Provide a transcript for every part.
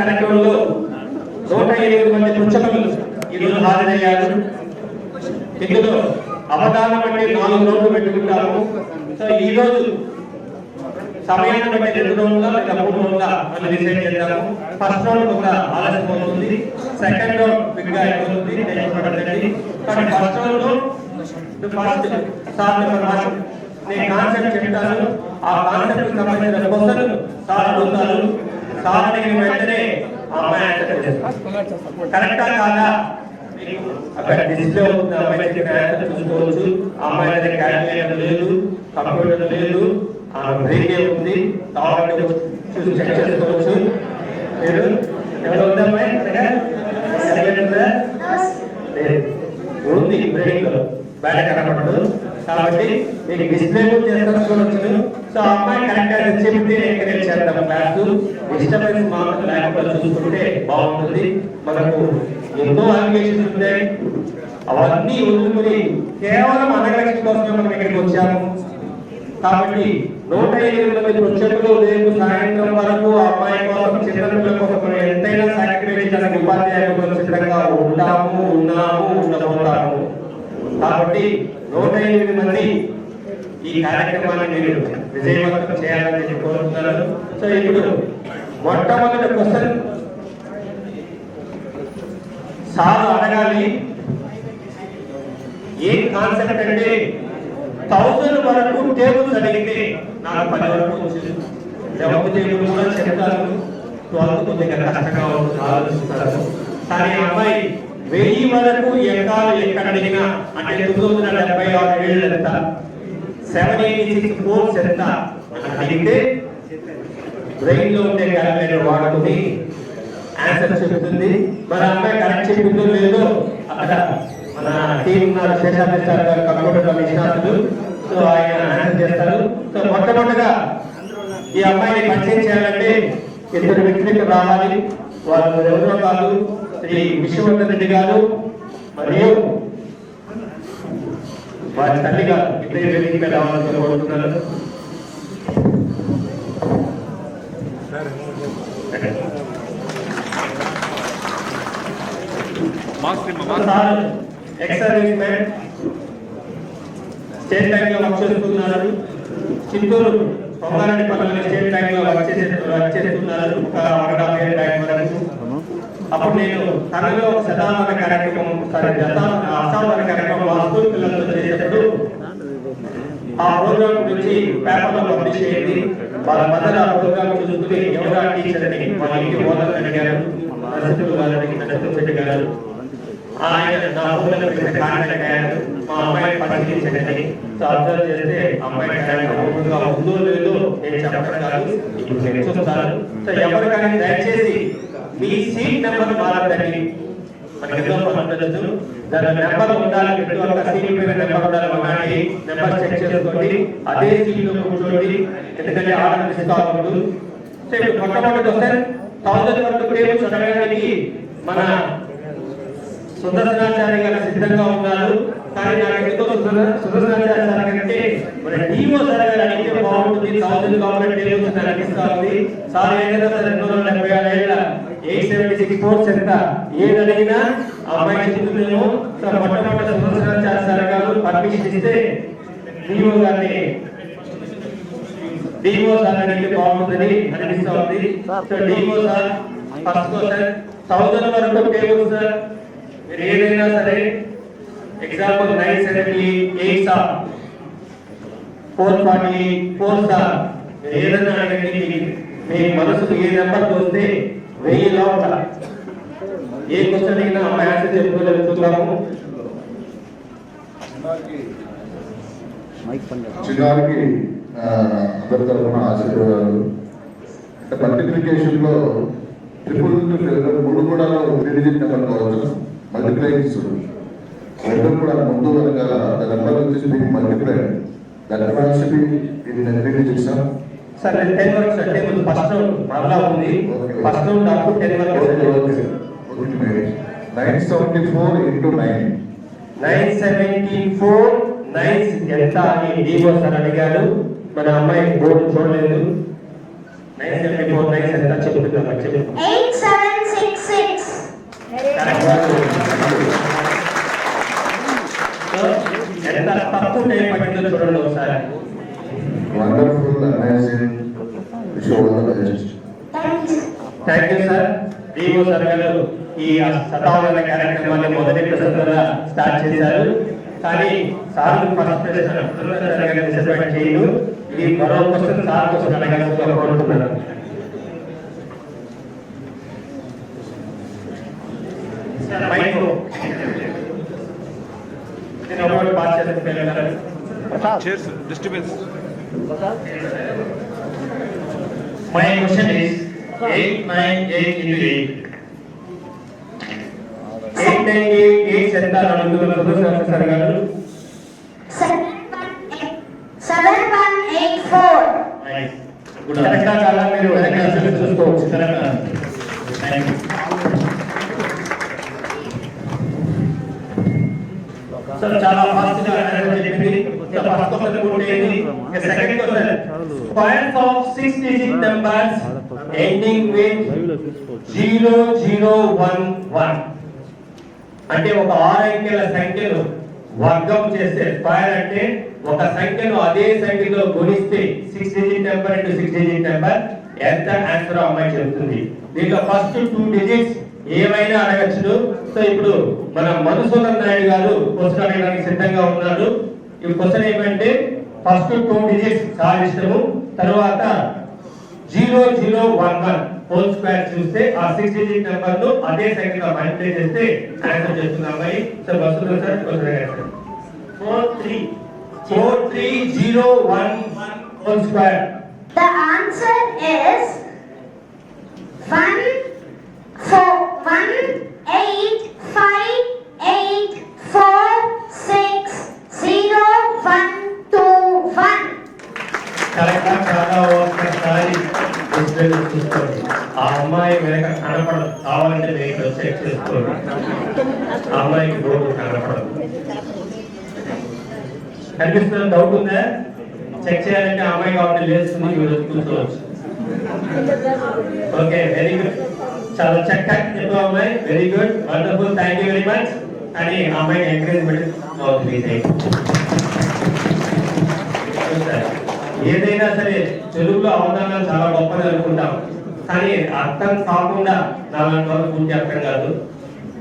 కార్యక్రమంలో 108 మంది పుచ్చకులు ఈరోజు హాజరయ్యారు. ఇందులో అవగాహన బట్టి 4 రౌండ్లు పెట్టుకుంటాము. సో ఈ రోజు సమయాన్ని బట్టి 2 రౌండ్ల లేదా 3 రౌండ్ల మనం డిసైడ్ చేద్దాము. ఫస్ట్ రౌండ్ ఒక ఆలస్యం అవుతుంది, సెకండ్ రౌండ్ బిగ్గా అయిపోతుంది. కానీ ఫస్ట్ రౌండ్ ఫస్ట్ సార్ నేను కాన్సెప్ట్ చెప్తాను, ఆ కాన్సెప్ట్ సంబంధించిన క్వశ్చన్ సార్ అడుగుతారు. సార్ అడిగిన వెంటనే అమ్మాయి ఆన్సర్ చేస్తారు. కరెక్టా కాదా అక్కడ డిస్ప్లే అవుతుంది. అమ్మాయి చెప్పిన ఆన్సర్ చూసుకోవచ్చు. అమ్మాయి దగ్గర క్యాల్కులేటర్ లేదు, కంప్యూటర్ లేదు, బ్రేక్ ఉంది, కావాలంటే చూసి చెక్ చేసుకోవచ్చు. మీరు ఎవరు ఉందమ్మాయి ఉంది, బ్రేక్ బ్యాడ్ కనపడదు కాబట్టి మీకు డిస్ప్లే చేసుకోవచ్చు. సో అమ్మాయి కరెక్ట్ గా చెప్తే ఎంకరేజ్ చేద్దాం. క్లాస్ డిస్టర్బెన్స్ మాత్రం లేకుండా చూసుకుంటే బాగుంటుంది. మనకు ఎన్నో అప్లికేషన్స్ ఉన్నాయి, అవన్నీ వదులుకొని కేవలం అనగలక్ష కోసమే మనం ఇక్కడికి వచ్చాము. కాబట్టి 108 మంది పుచ్చకులు రేపు సాయంత్రం వరకు అమ్మాయి కోసం, చిన్నపిల్లల కోసం ఎంతైనా సాక్రిఫైస్ చేయడానికి ఉపాధ్యాయులు సిద్ధంగా ఉన్నాము, ఉండబోతాము. కాబట్టి 108 మంది ఈ కార్యక్రమాన్ని మీరు విజయవంతం చేయాలని కోరుతున్నాను. సో ఇప్పుడు మొట్టమొదటి క్వశ్చన్ సార్ అడగాలి. ఏ కాన్సెప్ట్ అంటే 1000 వరకు టేబుల్స్ అడిగితే నాకు 10 వరకు వచ్చింది. జవాబు టేబుల్ కూడా చెప్తాను. 12 కొద్దిగా కష్టంగా ఆలోచిస్తాను. కానీ అమ్మాయి 1000 వరకు ఎక్కాలి. ఎక్కడ అడిగినా అంటే 976 ఏళ్ళు ఎంత, 786 ఫోర్స్ ఎంత అడిగితే బ్రెయిన్ లో ఉండే క్యాలిక్యులేటర్ వాడుకుని ఆన్సర్ చెప్తుంది. మరి అమ్మాయి కరెక్ట్ చెప్పిందో లేదో అక్కడ మన టీం శేషాద్రి సార్ గారు కంప్యూటర్ నిష్ణాతులు, సో ఆయన ఆన్సర్ చేస్తారు. సో మొట్టమొదటిగా ఈ అమ్మాయిని పరిచయం చేయాలంటే 2 వ్యక్తులకు రావాలి. వాళ్ళు ఎవరో కాదు, శ్రీ విశ్వవర్ధన్ రెడ్డి గారు మరియు వారి తల్లి గారు. ఇద్దరు వేదిక రావాలని కోరుతున్నారు. ఎక్సర్వీస్ మ్యాన్, స్టేట్ బ్యాంక్ లో వర్క్ చేస్తున్నారు. చిత్తూరు పొంగారెడ్డిపల్లి స్టేట్ బ్యాంక్ లో వర్క్ చేస్తున్నారు. అప్పుడు నేను తనలో శతావరణ కార్యక్రమం అసాధారణ కార్యక్రమం మా స్కూల్ పిల్లలతో చేసేటప్పుడు ఆ ప్రోగ్రామ్ గురించి పేపర్లో పబ్లిష్ అయ్యింది. వాళ్ళ మదర్ ఆ ప్రోగ్రామ్ చూసుకుని ఎవరా టీచర్ అని మా ఇంటి ఓనర్ అడిగారు. నరసింహ గారు ఆయన నా ఫోన్ కాంటాక్ట్ అయ్యారు. మా అమ్మాయి పరిశీలించండి. సో అబ్జర్వ్ చేస్తే అమ్మాయి ఉందో లేదో నేను చెప్పడం కాదు, ఇప్పుడు నేను చూస్తాను. సో ఎవరికైనా దయచేసి మీ సీట్ నెంబర్ మారదండి. మనకి ఎంతో పద్ధతులు దాని నెంబర్ ఉండాలి. ప్రతి ఒక్క సీట్ మీద నెంబర్ ఉండాలి. మనకి నెంబర్ చెక్ చేసుకోండి, అదే సీట్ లో కూర్చోండి. ఎందుకంటే ఆర్డర్ మిస్ కావద్దు. సో ఇప్పుడు మొట్టమొదటి వస్తే 1000 వరకు టేబుల్స్ అడగడానికి మన సుదర్శనాచార్య గారు సిద్ధంగా ఉన్నారు. కానీ నాకు ఎంతో సుదర్శనాచార్య సార్ కంటే మన డిఓ సార్ గారు అడిగితే బాగుంటుంది. 1000 గవర్నమెంట్ టేబుల్స్ అనిపిస్తా ఉంది. సార్ ఏదైనా సరే 276 ఏళ్ళ 876 ఫోర్స్ ఎంత ఏది అడిగినా అమ్మాయి చెప్తుందేమో. సార్ మొట్టమొదటి సుదర్శనాచార్య సార్ గారు పర్మిషన్ ఇస్తే డిఓ గారిని అడిగితే బాగుంటుంది అనిపిస్తా ఉంది. So DO sir first question 1000 వరకు టేబుల్స్ సార్ మీరు ఏదైనా సరే ఎగ్జాంపుల్ 978 సార్ 444 సార్ మీరు ఏదైనా అడగండి. మీ మనసుకు ఏ నెంబర్ వస్తే 1000 లోపల ఏ క్వశ్చన్ అయినా అమ్మాయి ఆన్సర్ చెప్పుకోగలుగుతున్నాము. చిన్నారికి అందరి తరఫున ఆశీర్వాదాలు. అంటే మల్టిప్లికేషన్ లో 3 కూడా 3 డిజిట్ నెంబర్ కావచ్చు. మల్టిప్లైన్స్ 2 కూడా ముందు వెనకాల నెంబర్ వచ్చేసి మీకు మల్టిప్లై దాని కెపాసిటీ ఇది 3 డిజిట్స్ సార్. 10 వరకు అంటే ఫస్ట్ రౌండ్ మరలా ఉంది. ఫస్ట్ రౌండ్ అప్ టు 10 వరకు. ఓకే 974 into 9 974 9 ఎంత అని డిఓ సార్ అడిగారు. మన అమ్మాయి బోర్డు చూడలేదు. 974 9 ఎంత చెప్తున్నా చెప్పు. 8766. ఎంత తక్కువ టైం పట్టిందో చూడండి ఒకసారి. Wonderful, amazing, wish you all the best. Thank you sir. DO sir గారు ఈ శతావరణ కార్యక్రమాన్ని మొదటి ప్రసంగంగా స్టార్ట్ చేశారు. కానీ సార్ ఫస్ట్ డిసప్పాయింట్ చేయదు. ఇది మరో క్వశ్చన్ సార్ క్వశ్చన్ అడగాల్సిందిగా కోరుతున్నాను. సార్ మైక్ పాస్ చేస్తారు. Cheers, disturbance. My question is 8, 9, 8 into 8. 8, 9, 8, 8 ఎంత అడుగుతున్నారు సార్ గారు? 7184. Nice. Good. కరెక్టా కాదా మీరు వెనకాల చూసుకోవచ్చు. కరెక్టా? Thank you. సో చాలా ఫాస్ట్ గా చెప్పింది. సో ఫస్ట్ క్వశ్చన్ పూర్తయింది. Second question, squares of 6 digit numbers ending with 0011 అంటే ఒక 6 అంకెల సంఖ్యను వర్గం చేస్తే, స్క్వేర్ అంటే ఒక సంఖ్యను అదే సంఖ్యతో గుణిస్తే 6 digit number into 6 digit number ఎంత ఆన్సర్ అమ్మాయి చెప్తుంది. దీంట్లో ఫస్ట్ 2 డిజిట్స్ ఏమైనా అడగచ్చు. సో ఇప్పుడు మన మధుసూదన్ నాయుడు గారు క్వశ్చన్ అడగడానికి సిద్ధంగా ఉన్నారు. ఈ క్వశ్చన్ ఏమంటే ఫస్ట్ 2 డిజిట్స్ సార్ ఇష్టము, తర్వాత 0011 హోల్ స్క్వేర్ చూస్తే ఆ 6 డిజిట్ నెంబర్ ను అదే సంఖ్యతో మల్టిప్లై చేస్తే ఆన్సర్ చేస్తుంది అమ్మాయి. సో మధుసూదన్ సార్ క్వశ్చన్ అడగండి. 43011 whole square. The answer is 14858460121. కరెక్టా కాదా ఒక్కసారి చూసుకోండి. ఆ అమ్మాయి వెనక కనపడదు, కావాలంటే మీరు చెక్ చేసుకోండి. ఆ అమ్మాయికి బోర్డు కనపడదు. కనిపిస్తున్న డౌట్ ఉందా? చెక్ చేయాలంటే ఆ అమ్మాయి కావాలంటే లేస్తుంది, మీరు కూర్చోవచ్చు. Okay, very good. చాలా చక్కగా చెప్పావు అమ్మాయి. Very good, wonderful, thank you very much అని ఆ అమ్మాయికి ఎంకరేజ్మెంట్ అవుతుంది. ఏదైనా సరే తెలుగులో అవధానాలు చాలా గొప్పగా అనుకుంటాం, కానీ అర్థం కాకుండా నాలుగు వరకు పూర్తి అర్థం కాదు.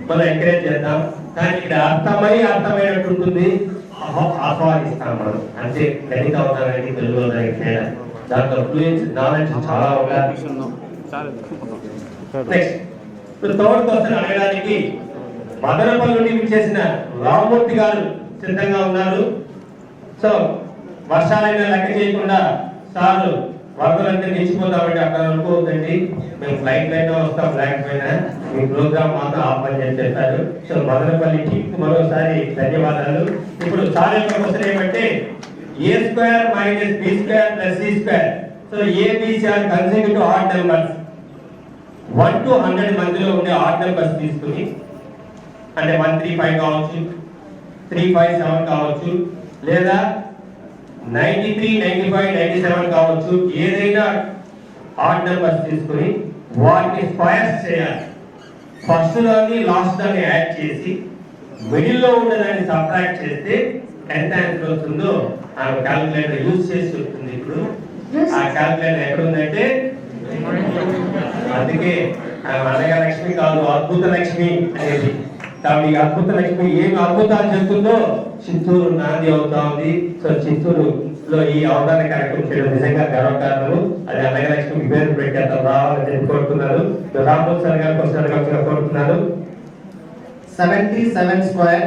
మనం ఎంకరేజ్ చేద్దాం, కానీ ఇక్కడ అర్థమైనట్టు ఉంటుంది, ఆస్వాదిస్తాం మనం. అంటే గణిత అవధానానికి తెలుగులో తేడా, దాంట్లో ఫ్లూయెన్స్ నాలెడ్జ్ చాలా ఉండాలి. నెక్స్ట్ థర్డ్ క్వశ్చన్ అడగడానికి మదనపల్లి నుండి విచ్చేసిన రామమూర్తి గారు సిద్ధంగా ఉన్నారు. సో వర్షాలైనా లెక్క చేయకుండా సార్ వరదలంటే నిలిచిపోతామంటే అక్కడ అనుకోవద్దండి, మేము ఫ్లైట్ అయినా వస్తాం, లేకపోయినా మీ ప్రోగ్రామ్ మాత్రం ఆపని చెప్పారు. సో మదనపల్లి టీంకు మరోసారి ధన్యవాదాలు. ఇప్పుడు సార్ యొక్క క్వశ్చన్ ఏమంటే a square minus b square plus c square. So a b c are consecutive odd numbers. 1 to 100 మధ్యలో ఉండే ఆడ్ నెంబర్స్ తీసుకుని, అంటే 135 కావచ్చు, 357 కావచ్చు, లేదా 93, 95, 97 కావచ్చు, ఏదైనా ఆడ్ నెంబర్స్ తీసుకుని వాటిని స్క్వేర్స్ చేయాలి. ఫస్ట్ దాన్ని లాస్ట్ దాన్ని యాడ్ చేసి మిడిల్ లో ఉన్నదాన్ని సబ్ట్రాక్ట్ చేస్తే ఎంత ఆన్సర్ వస్తుందో ఆ క్యాలిక్యులేటర్ యూజ్ చేసి చెప్తుంది. ఇప్పుడు ఆ క్యాలిక్యులేటర్ ఎక్కడ ఉందంటే, అందుకే అనగా లక్ష్మి కాదు, అద్భుత లక్ష్మి అనేది. కాబట్టి అద్భుత లక్ష్మి ఏమి అద్భుతాలు చెప్తుందో చిత్తూరు నాంది అవుతా ఉంది. సో చిత్తూరులో ఈ అవగాహన కార్యక్రమం చేయడం నిజంగా గర్వకారణము. అది అనగా లక్ష్మి పేరు పెట్టి అతను రావాలని చెప్పి కోరుతున్నారు. రామోద్ సార్ గారు క్వశ్చన్ కోరుతున్నారు. 77 square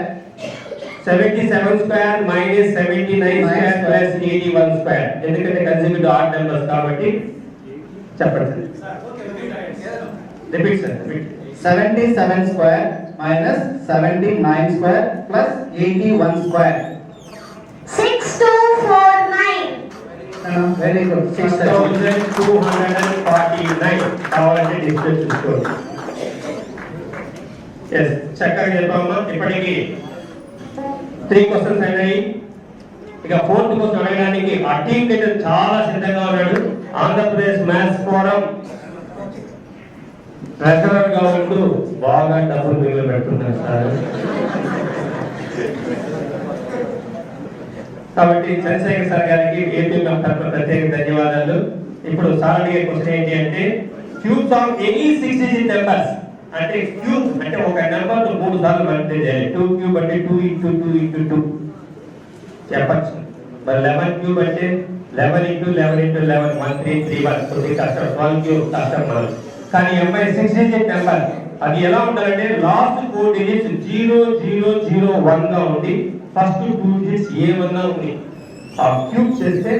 77 square minus 79 square plus 81 square. ఎందుకంటే కన్సిక్యూటివ్ ఆడ్ నెంబర్స్ కాబట్టి చెప్పండి sir. Repeat sir, repeat. 77 square minus 79 square plus 81 square. 6249. Very good. 6249 కావాలంటే డిస్ప్లే చూసుకోండి. ఎస్, చక్కగా చెప్పామా. ఇప్పటికి 3 క్వశ్చన్స్ అయినాయి. ఇక 4th క్వశ్చన్ అడగడానికి ఆ టీం లీడర్ చాలా సిద్ధంగా ఉన్నాడు. ఆంధ్రప్రదేశ్ మ్యాథ్స్ ఫోరం ట్రెజరర్ గా ఉంటూ బాగా డబ్బులు మిగిలి పెడుతున్నారు సార్. కాబట్టి చంద్రశేఖర్ సార్ గారికి ఏపీ తరఫున ప్రత్యేక ధన్యవాదాలు. ఇప్పుడు సార్ అడిగే క్వశ్చన్ ఏంటి అంటే cubes of any 6 digit numbers అంటే క్యూబ్ అంటే ఒక నెంబర్ 3 సార్లు మల్టిప్లై చేయాలి. 2 క్యూబ్ అంటే 2 × 2 × 2 చెప్పచ్చు. మరి 11 క్యూబ్ అంటే 11 × 11 × 11 1331 కొద్దిగా కష్టం. 12 క్యూబ్ కష్టం మనం. కానీ అమ్మాయి 6 డిజిట్ నెంబర్ అది ఎలా ఉండాలంటే లాస్ట్ 4 డిజిట్స్ 0001 గా ఉండి ఫస్ట్ 2 డిజిట్స్ ఏమన్నా ఉంది. ఆ క్యూబ్ చేస్తే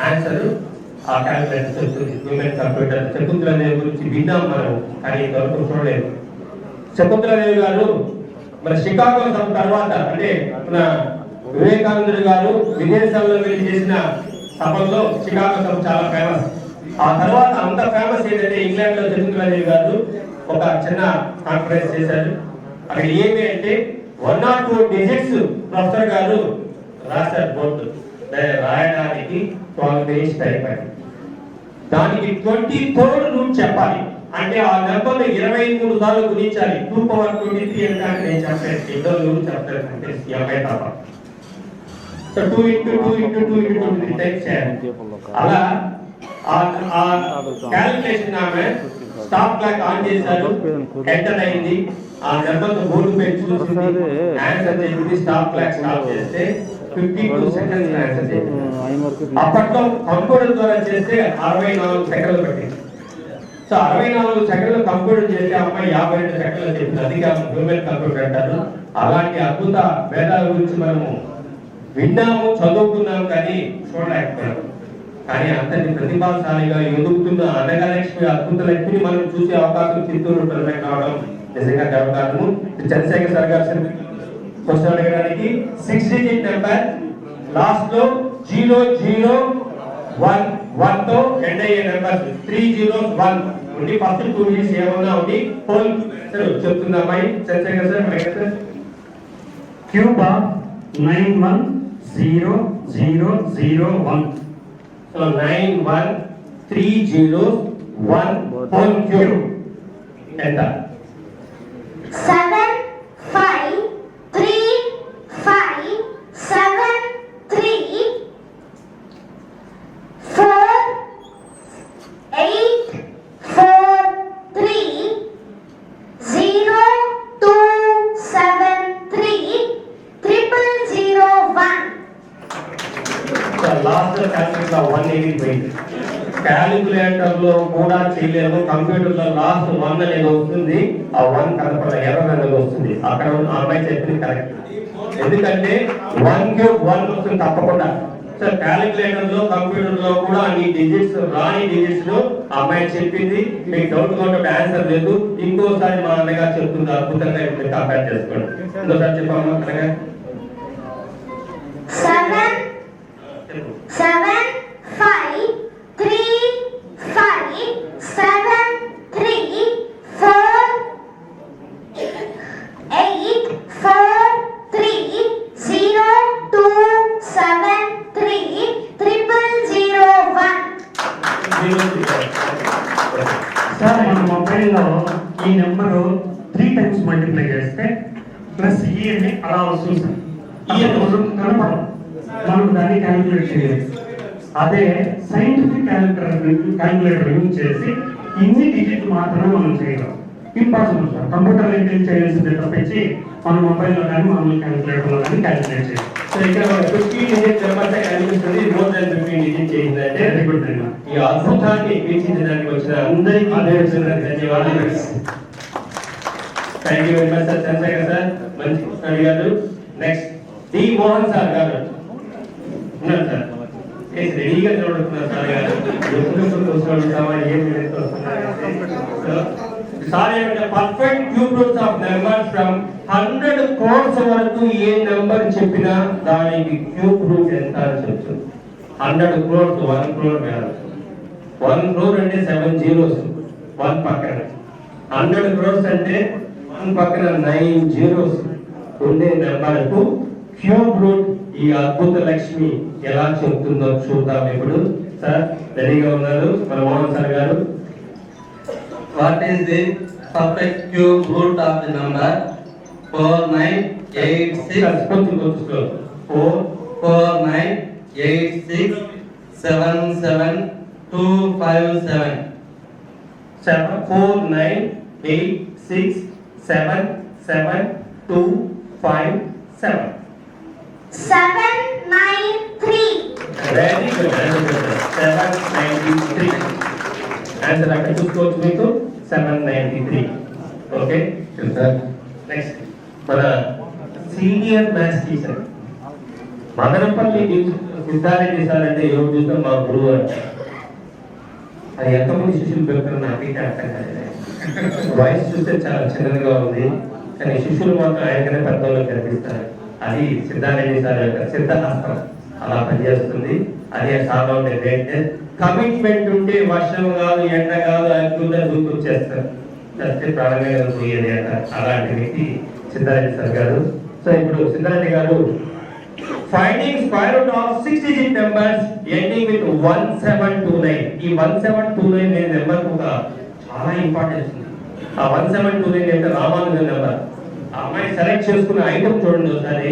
ఆన్సర్ ఆ క్యాలిక్యులేటర్ వస్తుంది. హ్యూమన్ కంప్యూటర్ శకుంతలాదేవి గురించి విన్నాం మనం, కానీ ఇంతవరకు చూడలేదు. శకుంతలాదేవి గారు మన షికాగో సభ తర్వాత అంటే మన వివేకానందుడు గారు విదేశాల్లో వెళ్ళి చేసిన సభల్లో షికాగో సభ చాలా ఫేమస్. ఆ తర్వాత అంత ఫేమస్ ఏంటంటే ఇంగ్లాండ్ లో శకుంతలాదేవి గారు ఒక చిన్న కాన్ఫరెన్స్ చేశారు. అక్కడ ఏమి అంటే 1 or 2 డిజిట్స్ ప్రొఫెసర్ గారు రాశారు బోర్డు. రాయడానికి 12 పేజ్ టైప్ అయింది. దానికి 23rd రూట్ చెప్పాలి అంటే ఆ నెంబర్ 23 సార్లు గుణించాలి. 2^23 అంటే నేను చెప్పాను ఇద్దరు రూట్ చెప్తారు అంటే 50 తప్ప. సో 2 × 2 × 2 × 2 టైప్ చేయాలి. అలా ఆ క్యాలిక్యులేషన్ ఆమె స్టాప్ క్లాక్ ఆన్ చేశారు. ఎంటర్ అయింది. ఆ నెంబర్ బోర్డు పెట్టి చూసింది. ఆన్సర్ చేసింది. స్టాప్ క్లాక్ స్టాప్ చేస్తే 52 సెకండ్స్ ఆన్సర్ చేసింది. అప్పట్లో కంప్యూటర్ ద్వారా చేస్తే 64 సెకండ్లు పట్టింది. సో 64 సెకండ్లు కంప్యూటర్ చేస్తే అమ్మాయి 52 సెకండ్లు చెప్పింది. అది హ్యూమన్ కంప్యూటర్ అంటారు. అలాంటి అద్భుత వేదాల గురించి మనము విన్నాము, చదువుకున్నాము, కానీ చూడలేకపోయాము. కానీ అంతటి ప్రతిభాశాలిగా ఎదుగుతున్న అనగలక్ష్మి అద్భుత లక్ష్మిని మనం చూసే అవకాశం చిత్తూరు ప్రజలకు కావడం నిజంగా గర్వకారణము. చంద్రశేఖర్ సార్ గారు క్వశ్చన్ అడగడానికి 6 డిజిట్ నెంబర్ లాస్ట్ లో 0011 తో ఎండ్ అయ్యే నెంబర్ 301 ఉండి ఫస్ట్ 2 డిజిట్స్ ఏమన్నా ఉండి హోల్ చెప్తున్నా అమ్మాయి చంద్రశేఖర్ సార్ అడగండి. Cube of 91001. So 91301 whole cube ఎంత? 7 5 3 5 7 3 4 8 4 3 0 2 7 3 0001. లాస్ట్ క్యాలిక్యులేటర్ 180 క్యాలిక్యులేటర్ లో కూడా చేయలేము. కంప్యూటర్ లో లాస్ట్ 1 అనేది వస్తుంది. ఆ 1 కనపడ ఎర్రర్ అనేది వస్తుంది. అక్కడ అమ్మాయి చెప్పింది కరెక్ట్. ఎందుకంటే 1 క్యూబ్ 1 వస్తుంది తప్పకుండా. సో క్యాలిక్యులేటర్ లో కంప్యూటర్ లో కూడా అన్ని డిజిట్స్ రాని డిజిట్స్ లో అమ్మాయి చెప్పింది. మీకు డౌట్ గా ఉంటే ఆన్సర్ లేదు. ఇంకోసారి మా అన్నగారు చెప్తుంది అద్భుతంగా ఇప్పుడు కంపేర్ చేసుకోండి. ఇంకోసారి చెప్పమ్మా అన్నగా. 7 5 3 5 7 3 4 8 4 3 0 2 7 3 0001. సార్ మన మొబైల్లో ఈ నెంబరు 3 టైమ్స్ మల్టిప్లై చేస్తే ప్లస్ అని అలా వస్తుంది సార్. కనపడదు, మనం దాన్ని క్యాలిక్యులేట్ చేయాలి. అదే సైంటిఫిక్ క్యాలిక్యులేటర్ యూజ్ చేసి ఇన్ని డిజిట్లు మాత్రమే మనం చేయగలం. Impossible sir. కంప్యూటర్ ఇంటెలిజెన్స్ చేయాల్సిందే తప్పించి మన మొబైల్లో కానీ మన క్యాలిక్యులేటర్లో కానీ క్యాలిక్యులేట్ చేయాలి. సో ఇక్కడ 15 డిజిట్ నెంబర్ కనిపిస్తుంది. మోర్ దాన్ 15 డిజిట్ చేయిందంటే వెరీ గుడ్ అండి. ఈ అద్భుతాన్ని వీక్షించడానికి వచ్చిన అందరికీ ధన్యవాదాలు. Thank you very much sir. Chandrasekhar sir మంచి క్వశ్చన్ అడిగారు. నెక్స్ట్ డి మోహన్ సార్ గారు ఉన్నారు సార్. రెడీగా చూడుతున్నారు సార్ గారు. ఎప్పుడు క్వశ్చన్ అడుగుతామా ఏం సారీ అంటే perfect cube roots of numbers from 100 crores వరకు ఏ నెంబర్ చెప్పినా దానికి క్యూబ్ రూట్ ఎంత అని చెప్తుంది. 100 crores 1 crore కాదు. 1 crore అంటే 7 zeros 1 పక్కన. 100 crores అంటే 1 పక్కన 9 zeros ఉండే నెంబర్కు క్యూబ్ రూట్ ఈ అద్భుత లక్ష్మి ఎలా చెప్తుందో చూద్దాం. ఇప్పుడు సార్ రెడీగా ఉన్నారు మన మోహన్ సార్ గారు. What is the perfect cube root of the number 4986 కొంచెం స్లో. 4986 77257? 4986772257. 793. Very good. 793. ఆన్సర్ అక్కడ చూసుకోవచ్చు మీకు 793. ఓకే సార్ నెక్స్ట్ మన senior maths teacher Madanapalle Siddhareddy sir అంటే ఎవరు చూసినా మా గురువు అంటే అది ఎంతమంది శిష్యులు పెరుగుతున్నారు నాకైతే అర్థం కాలేదు. వయసు చూస్తే చాలా చిన్నదిగా ఉంది కానీ శిష్యులు మాత్రం ఆయనకనే పెద్దవాళ్ళు కనిపిస్తారు. అది సిద్ధారెడ్డి సార్ యొక్క సిద్ధహస్తం అలా పనిచేస్తుంది. అదే సార్లో ఉండే గ్రేట్నెస్. కమిట్మెంట్ ఉంటే వర్షం కాదు ఎండ కాదు అనుకుంటే గుర్తొచ్చేస్తారు. చస్తే ప్రాణమే పోయేది అంటారు. అలాంటి వ్యక్తి సిద్ధారెడ్డి సార్ గారు. సో ఇప్పుడు సిద్ధారెడ్డి గారు finding square root of 6 digit numbers ending with 1729. ఈ 1729 అనే నెంబర్ ఒక చాలా ఇంపార్టెన్స్ ఉంది. ఆ 1729 అంటే రామానుజన్ నెంబర్. ఆ అమ్మాయి సెలెక్ట్ చేసుకున్న ఐటమ్ చూడండి ఒకసారి.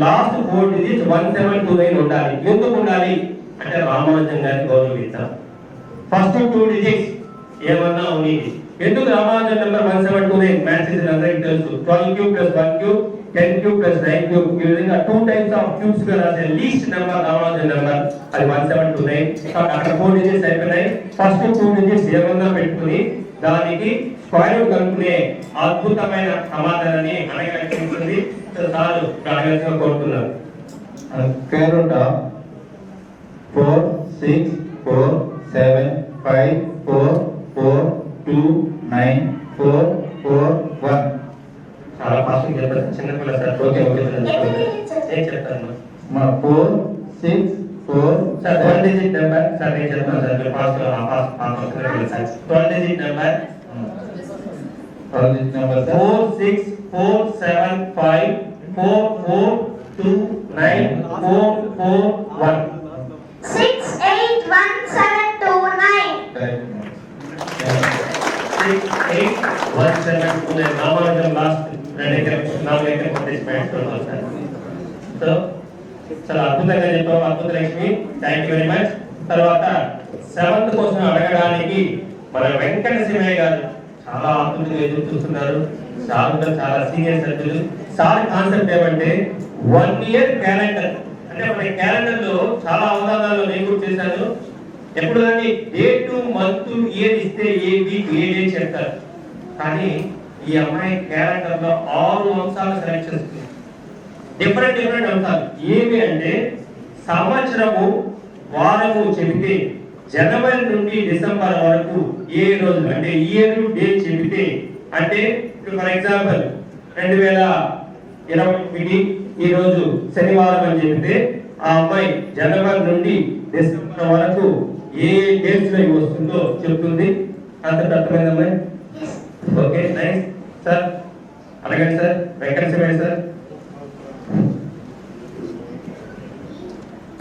లాస్ట్ 4 డిజిట్స్ 1729 ఉండాలి. ఎందుకు ఉండాలి అంటే రామానుజన్ గారిని గౌరవిస్తాం. ఫస్ట్ 2 డిజిట్స్ ఏమన్నా ఉంది. ఎందుకు రామానుజన్ నెంబర్ 1729? మ్యాథ్స్ ఇస్ అందరికీ తెలుసు. 12 cube plus 1 cube 10 cube plus 9 cube ఈ విధంగా 2 టైమ్స్ ఆఫ్ క్యూబ్స్ గా రాసే లీస్ట్ నెంబర్ రామానుజన్ నెంబర్. అది 1729. అక్కడ 4 డిజిట్స్ అయిపోయినాయి. ఫస్ట్ 2 డిజిట్స్ ఏమన్నా పెట్టుకుని దానికి స్క్వేర్ రూట్ కనుక్కునే అద్భుతమైన సమాధానాన్ని అనగలిగింది. సార్ అడగాల్సిన కోరుతున్నారు. Square root of 4 6 4 7 5 4 4 2 9 4 4 1. చాలా ఫాస్ట్ చెప్తారు చిన్నపిల్ల సార్. ఓకే ఓకే సార్ ఏం చెప్తాను మా 4 6 4 సార్ 12 డిజిట్ నెంబర్. సార్ నేను చెప్తాను సార్ మీరు fast sir 12 digit number 12 digit number 4 6 4 7 5 4 4 2 9 4 4 1. 681729. 681729 Ramanujan last నాలుగైతే participate. So చాలా అద్భుతంగా చెప్పాము. అద్భుత Lakshmi thank you very much. తర్వాత 7th కోసం అడగడానికి మన వెంకట శివయ్య గారు చాలా ఆతృతగా ఎదురు చూస్తున్నారు. సార్ చాలా సీనియర్ సభ్యులు. సార్ కాన్సెప్ట్ ఏమంటే 1 year క్యాలెండర్. అంటే మన క్యాలెండర్ లో చాలా అవగాహనలో నేను కూడా చేశాను. ఎప్పుడు కానీ డేట్ మంత్ ఇయర్ ఇస్తే ఏ వీక్ ఏ డే చెప్తారు. కానీ ఈ అమ్మాయి క్యాలెండర్ లో 6 అంశాలు సెలెక్ట్ చేస్తుంది. డిఫరెంట్ అంశాలు ఏవి అంటే సంవత్సరము వారము చెబితే జనవరి నుండి డిసెంబర్ వరకు ఏ రోజు అంటే ఇయర్ డే చెబితే అంటే ఫర్ ఎగ్జాంపుల్ 2021 ఈ రోజు శనివారం అని చెబితే ఆ అమ్మాయి జనవరి నుండి డిసెంబర్ వరకు ఏ డేట్స్ లో వస్తుందో చెప్తుంది. అంత అర్థమైందమ్మా? Okay nice sir. అడగండి సార్ వెంకట శివయ్య సార్.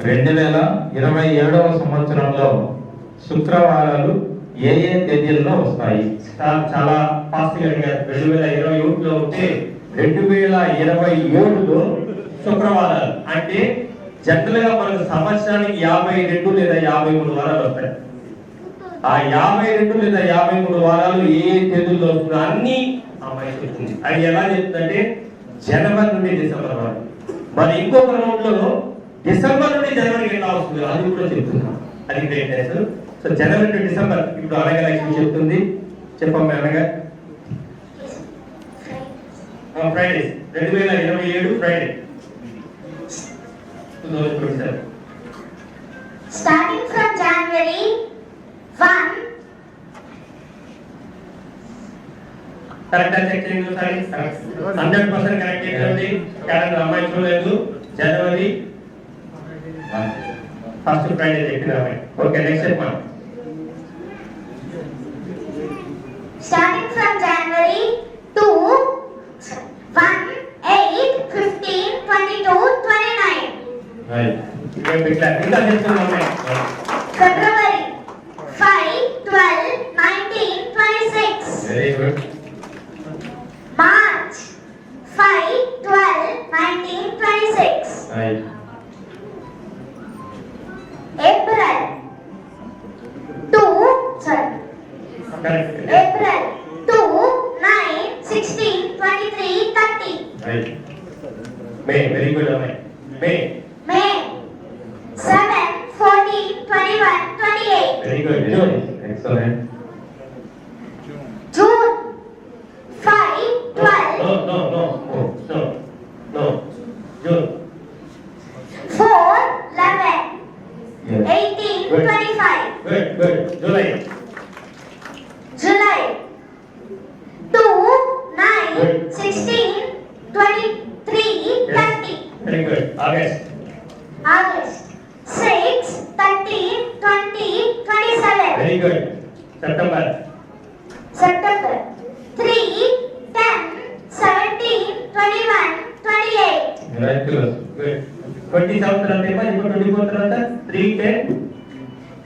2027వ సంవత్సరంలో శుక్రవారాలు ఏ తేదీల్లో వస్తాయి? చాలా ఫాస్ట్ గా అడిగారు. 2021 లో ఉంటే 2027లో శుక్రవారాలు అంటే జనరల్ గా మనకు సంవత్సరానికి 52 లేదా 53 వారాలు వస్తాయి. ఆ 52 లేదా 53 వారాలు ఏ తేదీల్లో వస్తుందో అన్ని అమ్మాయి చెప్తుంది. అది ఎలా చెప్తుందంటే జనవరి నుండి డిసెంబర్ వరకు. మరి ఇంకొక రౌండ్ లో డిసెంబర్ నుండి జనవరికి ఎలా వస్తుంది అది కూడా చెప్తున్నాం. అది greatness. So January to December ఇప్పుడు అనగలక్ష్మి చెప్తుంది. చెప్పమ్మా అనగా Friday 2027 Friday 2027. Starting from January 1. Correct check చేయండి ఒకసారి. 100% కరెక్ట్ చేయండి. క్యాలెండర్ అమ్మాయి చూడలేదు. జనవరి ఫస్ట్ ఫ్రైడే చెప్పిన అమ్మాయి. ఓకే నెక్స్ట్ చెప్పండి. Starting from January 2, 1, 8, 15, 22, 29. రైట్. ఇంకా చెప్తున్నా అమ్మాయి. February 5, 12, 19, 26. Very good. March 5, 12, 19, 26. Right. April 2, sorry. Correct. April 2, 9, 16, 23, 30. Right. May, very good, Amay. May, May 7, 14, 21, 28. very good. June, Excellent. June 5, 12, no, June, 4, 11, Yes. 18, Good. 25. good, July, July 2, 9, Good. 16, 23, 30. very good. August, August 6, 13, 20, 27. very good. September, September 3, 10, 17, 21, 28. Miraculous. good. 27th September, ఇప్పుడు 24th తర్వాత 3, 10.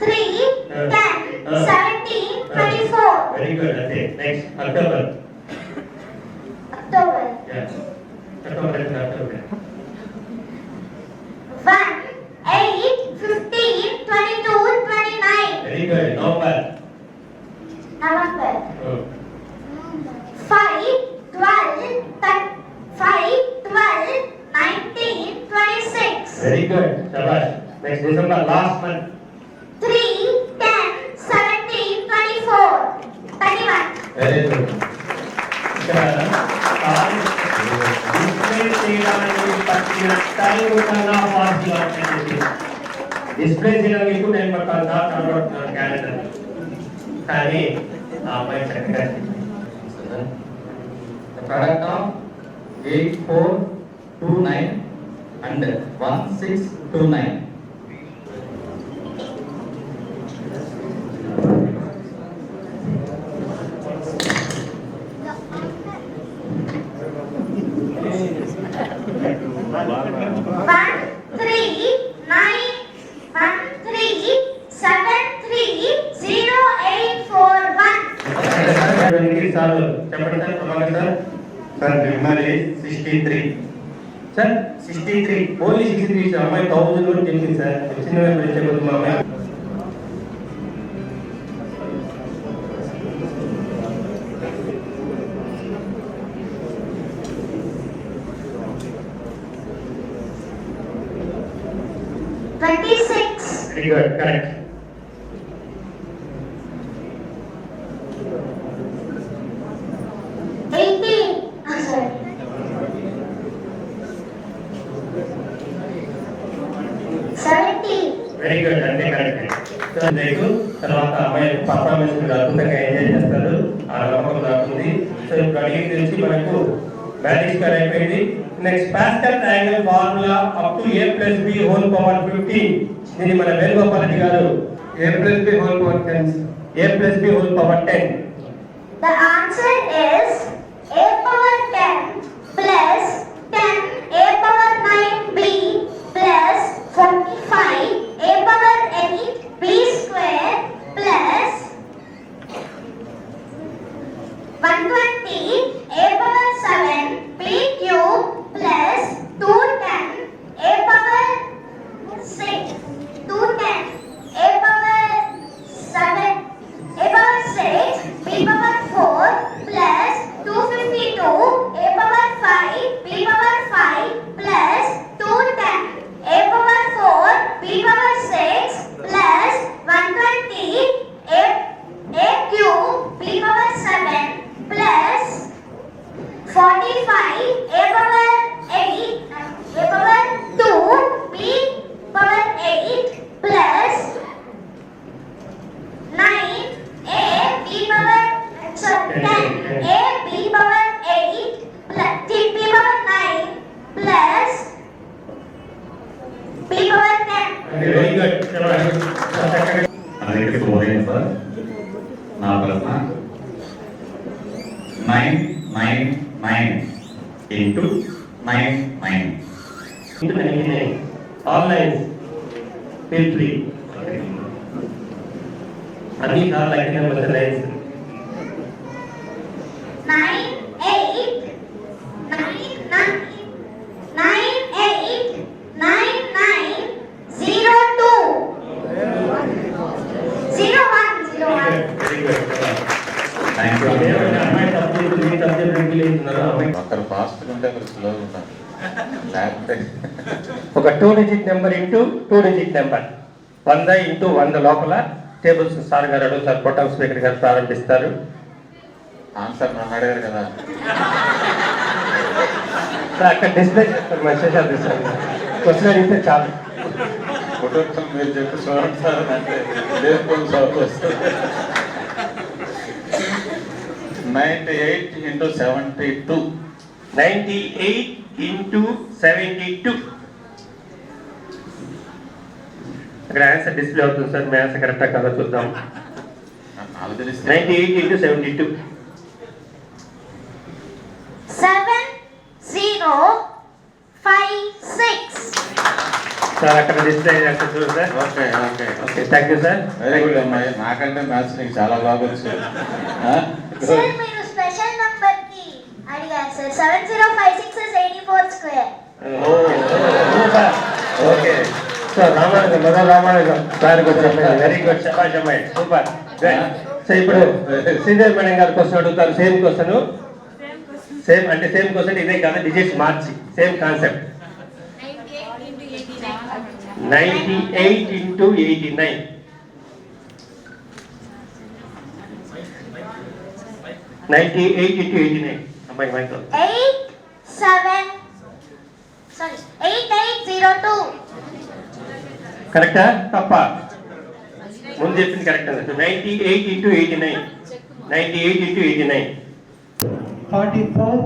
3, 10, 17, 24. Very good. That's it. Next, October. October Yeah. October. 1, 8, 15, 22, 29. Very good. November. November Oh. 5, 12, 19, 26. Very good. Shabash. Next, December. Last month. 3, 10, 17, 24, 31. Very good. ఇక్కడ display చేయడానికి పట్టిన time కన్నా ఫాస్ట్గా ఉంటుంది. Display చేయడానికి ఎక్కువ టైం పడుతుంది కనబడుతున్నారు క్యాలెండర్, కానీ ఆ అమ్మాయి చక్కగా The product of 8429 and 1629. One, 3, 9, 1, 3, 7, 3, 0, 8, 4, 1. Sir చెప్పండి sir, Prabhakar sir. Sir number 63 sir, 63 only 63 sir. అమ్మాయి 1000 కూడా తెలిసింది సార్. చిన్న వైపు చెప్పదు మా అమ్మాయి. Very good, correct. Sorry. 70. Very good, అంటే కరెక్ట్. రేపు తర్వాత అమ్మాయి పర్ఫార్మెన్స్ కూడా అద్భుతంగా ఎంజాయ్ చేస్తారు, ఆ నమ్మకం రాస్తుంది. సో ఇప్పుడు అడిగి తెలిసి మనకు మ్యాజిక్ స్క్వేర్ అయిపోయింది. Next pascal triangle formula up to a+b² 15. దీన్ని మన వేణుగోపాల్ రెడ్డి గారు a+b² 10. The answer is a power 10 plus 10 a power 9b plus 45 a power 8 b square plus 120 a power 7 b cube plus 210 a power 6 210 a power 7 a power 6 b power 4 plus 252 a power 5 b power 5 plus 210 a power 4 b power 6 plus 120 a cube b power 7 plus 45 a power 8 a power 2 b power 8 plus 9 a b power 10 a b power 8 plus b power 9 plus b power 10. Very good. అందరికీ శుభోదయం sir. నా ప్రశ్న 999 into 99. Online feel free. అన్ని సార్లు lucky numbers nines 9 8 9 9 9 8 9 9 0 2 0 1 0 1. Very good thank you. అమ్మాయి subject మీ subject regulation ఒకరు fast ఉంటే ఒకరు స్లోగా ఉంటారు. లేకపోతే ఒక 2 digit number into 2 digit number 100 into 100 లోపల టేబుల్స్ సార్ గారు అడుగుతారు, పొట్టం స్పీకర్ గారు ప్రారంభిస్తారు. ఆన్సర్ నన్ను అడిగారు కదా. సార్ అక్కడ డిస్ప్లే చేస్తారు, మెసేజ్ అందిస్తారు. క్వశ్చన్ అడిగితే చాలు. కుటుంబం మీరు చెప్పి చూడండి సార్ అంటే లేకపోతే సాల్వ్ వస్తుంది. 98 into 72. 98 ఇంటూ 72. అక్కడ ఆన్సర్ డిస్ప్లే అవుతుంది సార్. మీ ఆన్సర్ కరెక్టా కదా చూద్దాం. నాకు తెలిస్తే 98 ఇంటూ 72. 7 0 5 6. సార్ అక్కడ డిస్ప్లే చేస్తారు చూడండి sir. Okay okay okay thank you sir. Very good అమ్మాయి. నాకంటే మ్యాథ్స్ నీకు చాలా బాగా వచ్చు. సార్ మీరు స్పెషల్ నంబర్ కి అడిగారు sir. 7056 is 84 square. Okay sir Ramanujam మొదలు రామానుజం సార్ చెప్పండి. వెరీ గుడ్ శభాష్ అమ్మాయి సూపర్ గుడ్. సో ఇప్పుడు శ్రీదేవి మేడం గారు క్వశ్చన్ అడుగుతారు. సేమ్ క్వశ్చన్ సేమ్ అంటే సేమ్ క్వశ్చన్ ఇదే కాదు, డిజిట్స్ మార్చి సేమ్ కాన్సెప్ట్. 98 ఇంటూ 89. 98 ఇంటూ 89 అమ్మాయి మైక్ 8802. కరెక్టా తప్ప? ముందు చెప్పింది correct. 98 into 89. 98 into 89. 44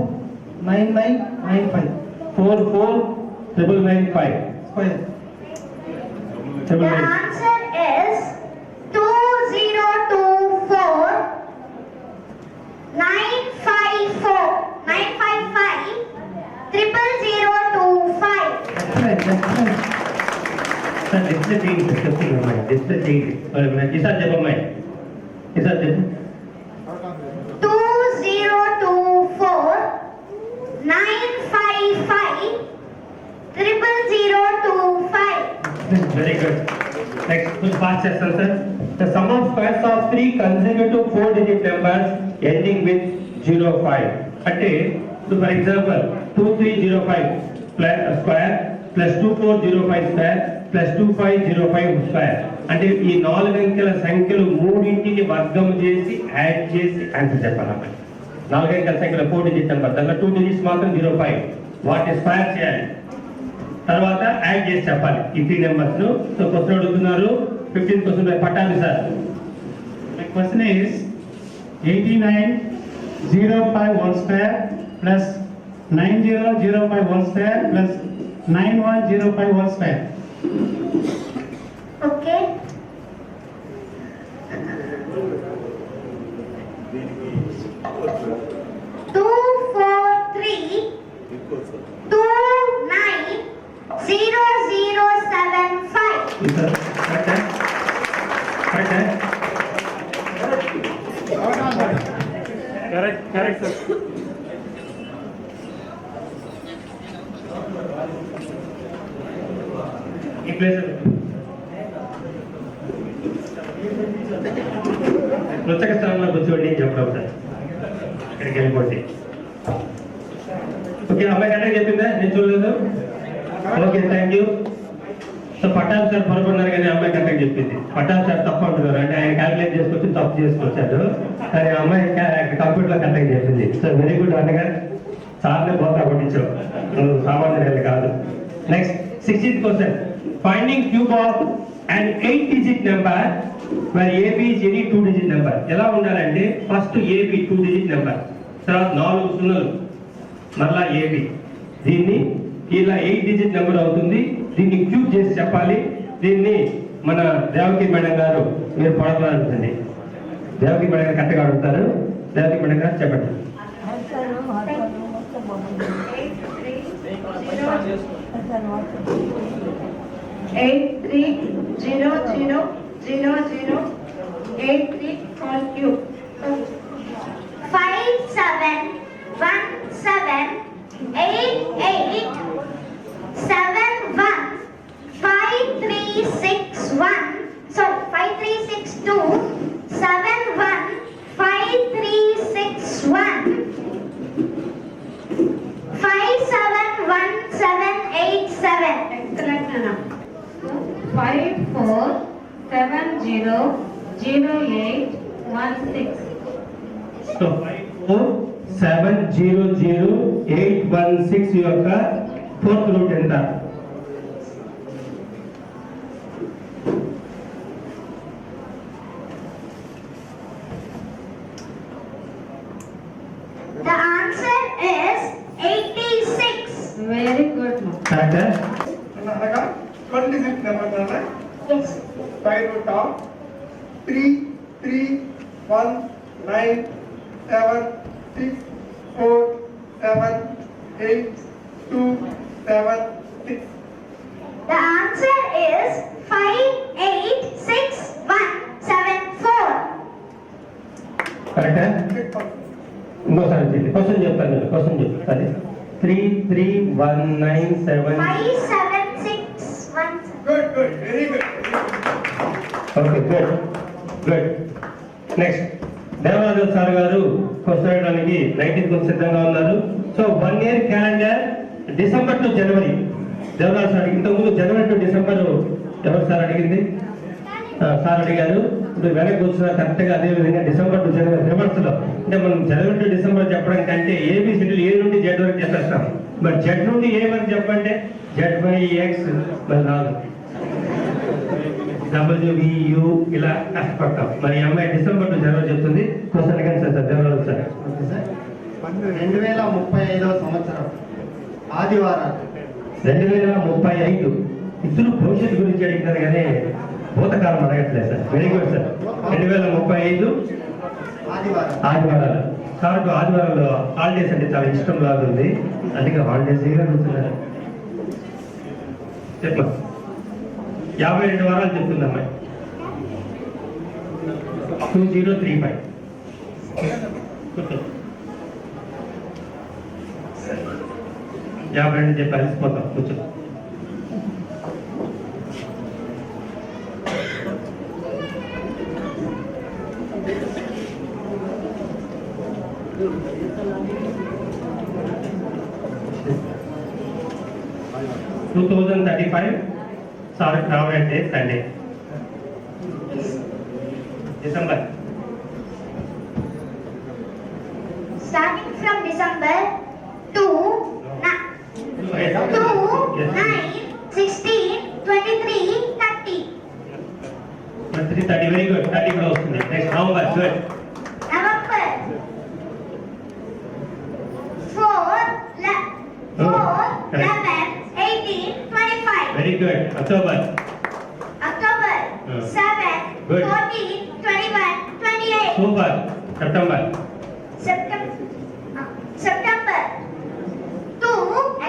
9995 44,995 square. The answer is 2024 954 955 00025. Sir display చేయండి సార్. చెప్పింది అమ్మాయి డిస్ప్లే చేయండి. ఈసారి చెప్పమ్మాయి ఈసారి చెప్పు. 2024 955 00025. Very good. Next, full fast చేస్తాను sir. The sum of squares of 3 consecutive 4-digit numbers ending with 05. అంటే for example 2305 plus square plus 2405 square plus 2505 square. అంటే ఈ 4 అంకెల సంఖ్యలు మూడింటిని వర్గం చేసి యాడ్ చేసి ఆన్సర్ చెప్పాలి. 4 అంకెల సంఖ్యల 4-digit నెంబర్ దాంట్లో 2 digits మాత్రం 05 వాటిని స్క్వేర్ చేయాలి. తర్వాత యాడ్ చేసి చెప్పాలి ఈ 3 నెంబర్స్ ను. సో క్వశ్చన్ అడుగుతున్నారు 15 క్వశ్చన్ పట్టాలి sir. My question is 89,051 square plus 90,051 square plus 91,051 square. Okay. Two four three 290075. Sir కరెక్టా? కరెక్టా? Correct sir. ఈ ప్లేస్ కృతక స్థలంలో కూర్చోండి అని చెప్పడం సార్. ఇక్కడికి వెళ్ళిపోండి. ఓకే అమ్మాయి కరెక్ట్గా చెప్పిందా? నేను చూడలేదు. Okay thank you. సో పట్టాలు సార్ పొరపడినారు కానీ అమ్మాయి కరెక్ట్గా చెప్పింది. పట్టాలు సార్ తప్పు అంటున్నారు అంటే ఆయన క్యాల్కులేట్ చేసుకొచ్చి తప్పు చేసుకొచ్చాడు. కానీ అమ్మాయి కంప్యూటర్లో కరెక్ట్గా చెప్పింది. సో వెరీ గుడ్ అనగా సార్నే పోతా కొట్టించావు. నువ్వు సామాన్యులు కాదు. Next 16th question. Finding cube of and 8-digit number where AB is any 2-digit number. ఎలా ఉండాలంటే ఫస్ట్ AB 2-digit నెంబర్, తర్వాత 4 సున్నాలు, మళ్ళా AB. దీన్ని ఇలా 8-digit నెంబర్ అవుతుంది. దీన్ని క్యూబ్ చేసి చెప్పాలి. దీన్ని మన దేవకి మేడం గారు మీరు పడతారండి. దేవకి మేడం గారు కరెక్ట్గా అడుగుతారు. దేవకి మేడం గారు చెప్పండి. 830000 8 3 whole cube. 5 7 1 7 8 8 7 1 5 3 6 1. Sorry, 5 3 6 2 7 1 5 3 6 1 5 7 1 7 8 7. Excellent, Nana. 5 4 7 0 0 8 1 6. So 54700 యొక్క ఫోర్త్ రూట్ ఎంత? The answer is 86. Very good. కరెక్టా? అనగా 26 నెంబర్ నాన్న Yes. Square root of 3 3 1 9 7 6 4 7 8 2 7 6. The answer is 5 8 6 1 7 4. కరెక్టా? ఇంకోసారి చెప్పండి. క్వశ్చన్ చెప్తాను. క్వశ్చన్ చెప్తాను. 3 3 1 9 7. 5 7 6 1. Good, good, very good. Okay, good good. Next Devaraju sir గారు క్వశ్చన్ అడగడానికి 19th సిద్ధంగా ఉన్నారు. So 1 year calendar December to January. Devaraju sir ఇంతకుముందు జనవరి టు డిసెంబర్ ఎవరు సార్ అడిగింది? సార్ అడిగారు. ఇప్పుడు వెనక్కి వచ్చిన కరెక్ట్గా అదే విధంగా డిసెంబర్ టు జనవరి రివర్స్ లో, అంటే మనం జనవరి టు డిసెంబర్ చెప్పడం కంటే ఏబిసిడీలు ఏ నుండి జెడ్ వరకు చెప్పేస్తాం. మరి జెడ్ నుండి ఏ వరకు చెప్పంటే జెడ్ బై ఎక్స్ మరి రాదు, డబ్ల్యూబియు ఇలా కష్టపడతాం. మరి ఈ అమ్మాయి డిసెంబర్ టు జనవరి చెప్తుంది. క్వశ్చన్ కానీ సార్ దేవరాజు సార్. 2035 సంవత్సరం ఆదివారం 2035 ఇద్దరు భవిష్యత్తు గురించి అడిగినారు కానీ భూతకాలం అడగట్లేదు సార్. Very good sir. 2035 ఆదివారాలు. కాబట్టి ఆదివారంలో హాలిడేస్ అంటే చాలా ఇష్టం లాగా ఉంది, అందుకే హాలిడేస్ అడుగుతున్నారు. చెప్పు. 52 వారాలు చెప్తుంది అమ్మాయి. 2035 52 చెప్పి అలసిపోతాం. కూర్చో. Two 2035 సార్ రావాలంటే Sunday December. Starting from December 2 9 16 23 30. 30 very good. 30 కూడా వస్తుంది. Next November. Good. November 4 11 18 25. Very good. October. October 7 Good. 14 21 28. Super. September. September 2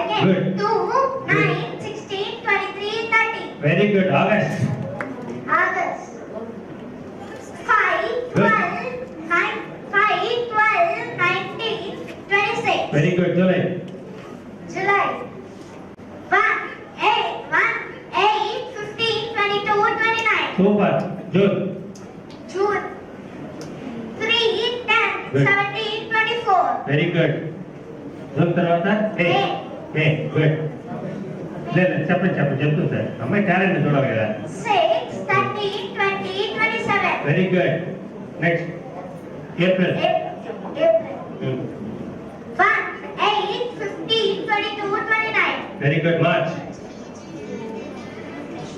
again. Good. 2 9 16 23 30. Very good. August. August 5 Good. 12 19 26. Very good. July. July 1 8 15 22 29. Super. June. June 3 10 Good. 17 24. Very good. June తర్వాత మే. మే. Good. లేదు చెప్పండి చెప్తుంది sir. అమ్మాయి talent చూడాలి కదా. 6 13 20 27. Very good. Next April. April 1 8 15 22 29. Very good. March.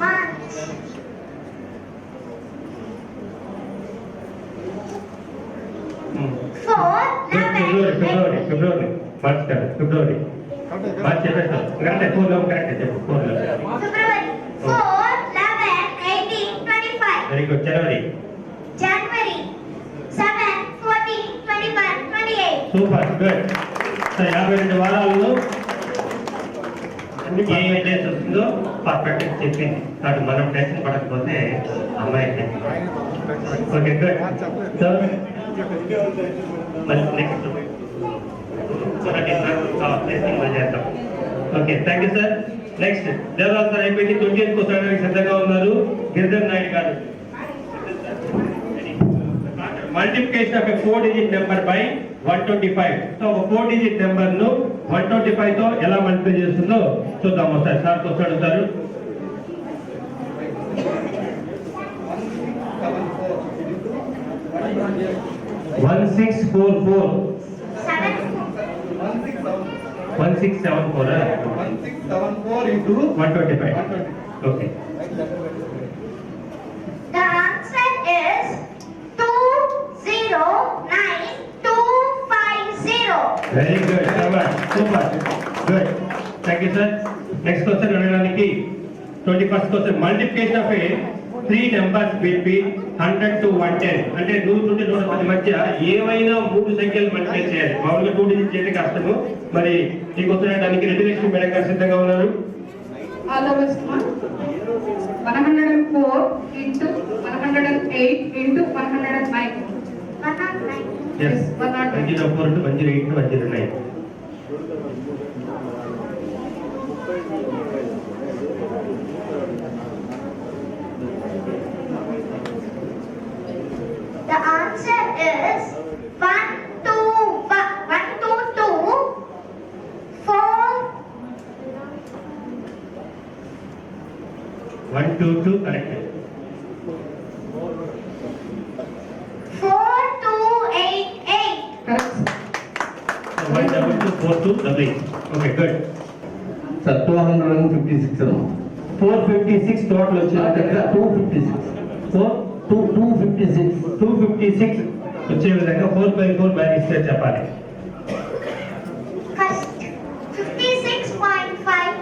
March 4 11 ఫిబ్రవరి. March కాదు ఫిబ్రవరి. మార్చ్ చెప్పేస్తాం. కరెక్ట్. 4 కరెక్ట్ చెప్పు. 4 February 4 11 18 25. Very good. జనవరి. January 7 14 21 28. సూపర్. గుడ్. సో 52 వారాల్లో ఏ డేస్ వస్తుందో పర్ఫెక్ట్ చెప్పింది కాబట్టి మనం టెన్షన్ పడకపోతే అమ్మాయి ఓకే గుడ్ సో మరి నెక్స్ట్ చేద్దాం okay thank you sir next Devaraj sir అయిపోయింది 20th క్వశ్చన్ సిద్ధంగా ఉన్నారు Giridhar Naidu garu multiplication of 4-digit number by 125 సో ఒక 4-digit నెంబర్ ను 125 తో ఎలా మల్టిప్లై చేస్తుందో చూద్దాం ఒకసారి సార్ క్వశ్చన్ అడుగుతారు 1644 1674 1674 into 125 okay The answer is 209250. very good super good thank you sir next question అడగడానికి 21st question multiplication of a 3 numbers between 100 to 110 అంటే 100 నుండి 110 మధ్య ఏవైనా మూడు సంఖ్యలు మల్టిప్లై చేయాలి మామూలుగా 2 డిజిట్ చేయడం కష్టము మరి ఈ క్వశ్చన్ అడగడానికి రెడ్డి లక్ష్మి మేడం గారు సిద్ధంగా ఉన్నారు All the best, ma. 104 into 108 into 109. 109. yes 109. 104 into 108 into 109 The answer is 122 correct 4288. Correct. so 1224288 okay good sir 256 456 total వచ్చింది 256 256 వచ్చే విధంగా 4/4 బ్యాలెన్స్ చెప్పాలి First, 56.5.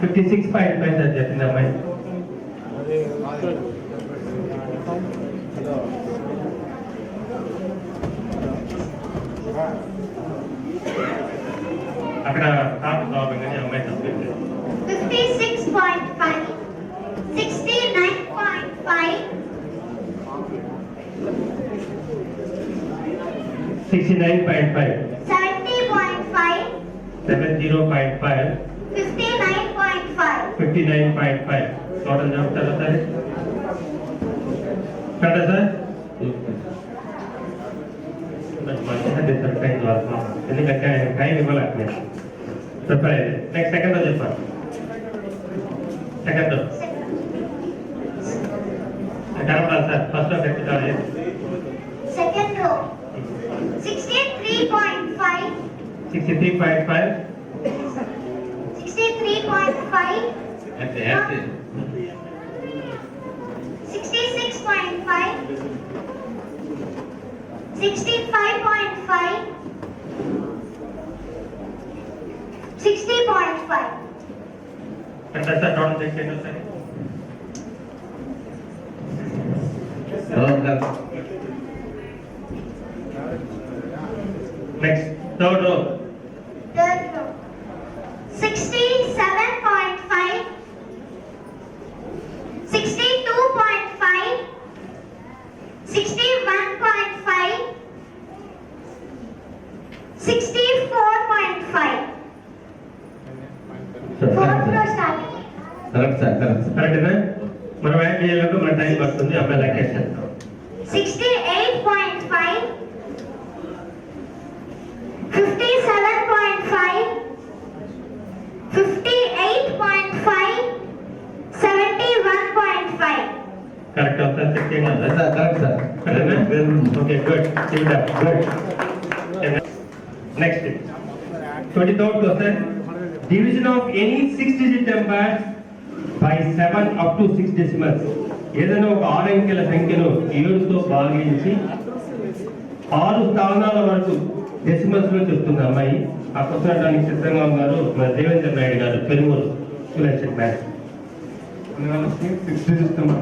56.5 సార్ చెప్పింది అమ్మాయి అక్కడ టాప్ ప్రాబ్లం కానీ అమ్మాయి తప్పింది 56.5. 69.5. 69.5 70.5. 70.5 59.5. 59.5 టోటల్ చెప్తారా సార్ కదా సార్ ఎందుకంటే ఆయన టైం ఇవ్వాలి అట్లే ప్రిపేర్ అయ్యింది నెక్స్ట్ సెకండ్ లో చెప్పాలి సెకండ్ కనపడాలి సార్ ఫస్ట్ లో పెట్టుకోవాలి Second row. 63.5. 63.5 63.5. అంటే 66.5. 65.5. 60.5. ఎంత సార్ టోటల్ చెక్ చేయండి sir next third row Third row. 67.5. 62.5. 61.5. 64.5. Fourth row starting. Correct sir కరెక్టేనా మనం యాడ్ చేయాలంటే మన టైం పడుతుంది అమ్మాయి లెక్కేస్తాం 68.5. 57.5. 58.5. 71.5. కరెక్ట్ అవుతారు చెక్ చేయండి sir correct sir okay good good next 23rd question division of any 6-digit numbers by 7 up to 6 decimals ఏదైనా ఒక 6 అంకెల సంఖ్యను 7తో భాగించి 6 స్థానాల వరకు డెసిమల్స్ లో చెప్తుంది అమ్మాయి ఆ క్వశ్చన్ దానికి సిద్ధంగా ఉన్నారు మన దేవేంద్ర నాయుడు గారు Perumuru school maths 6 digits number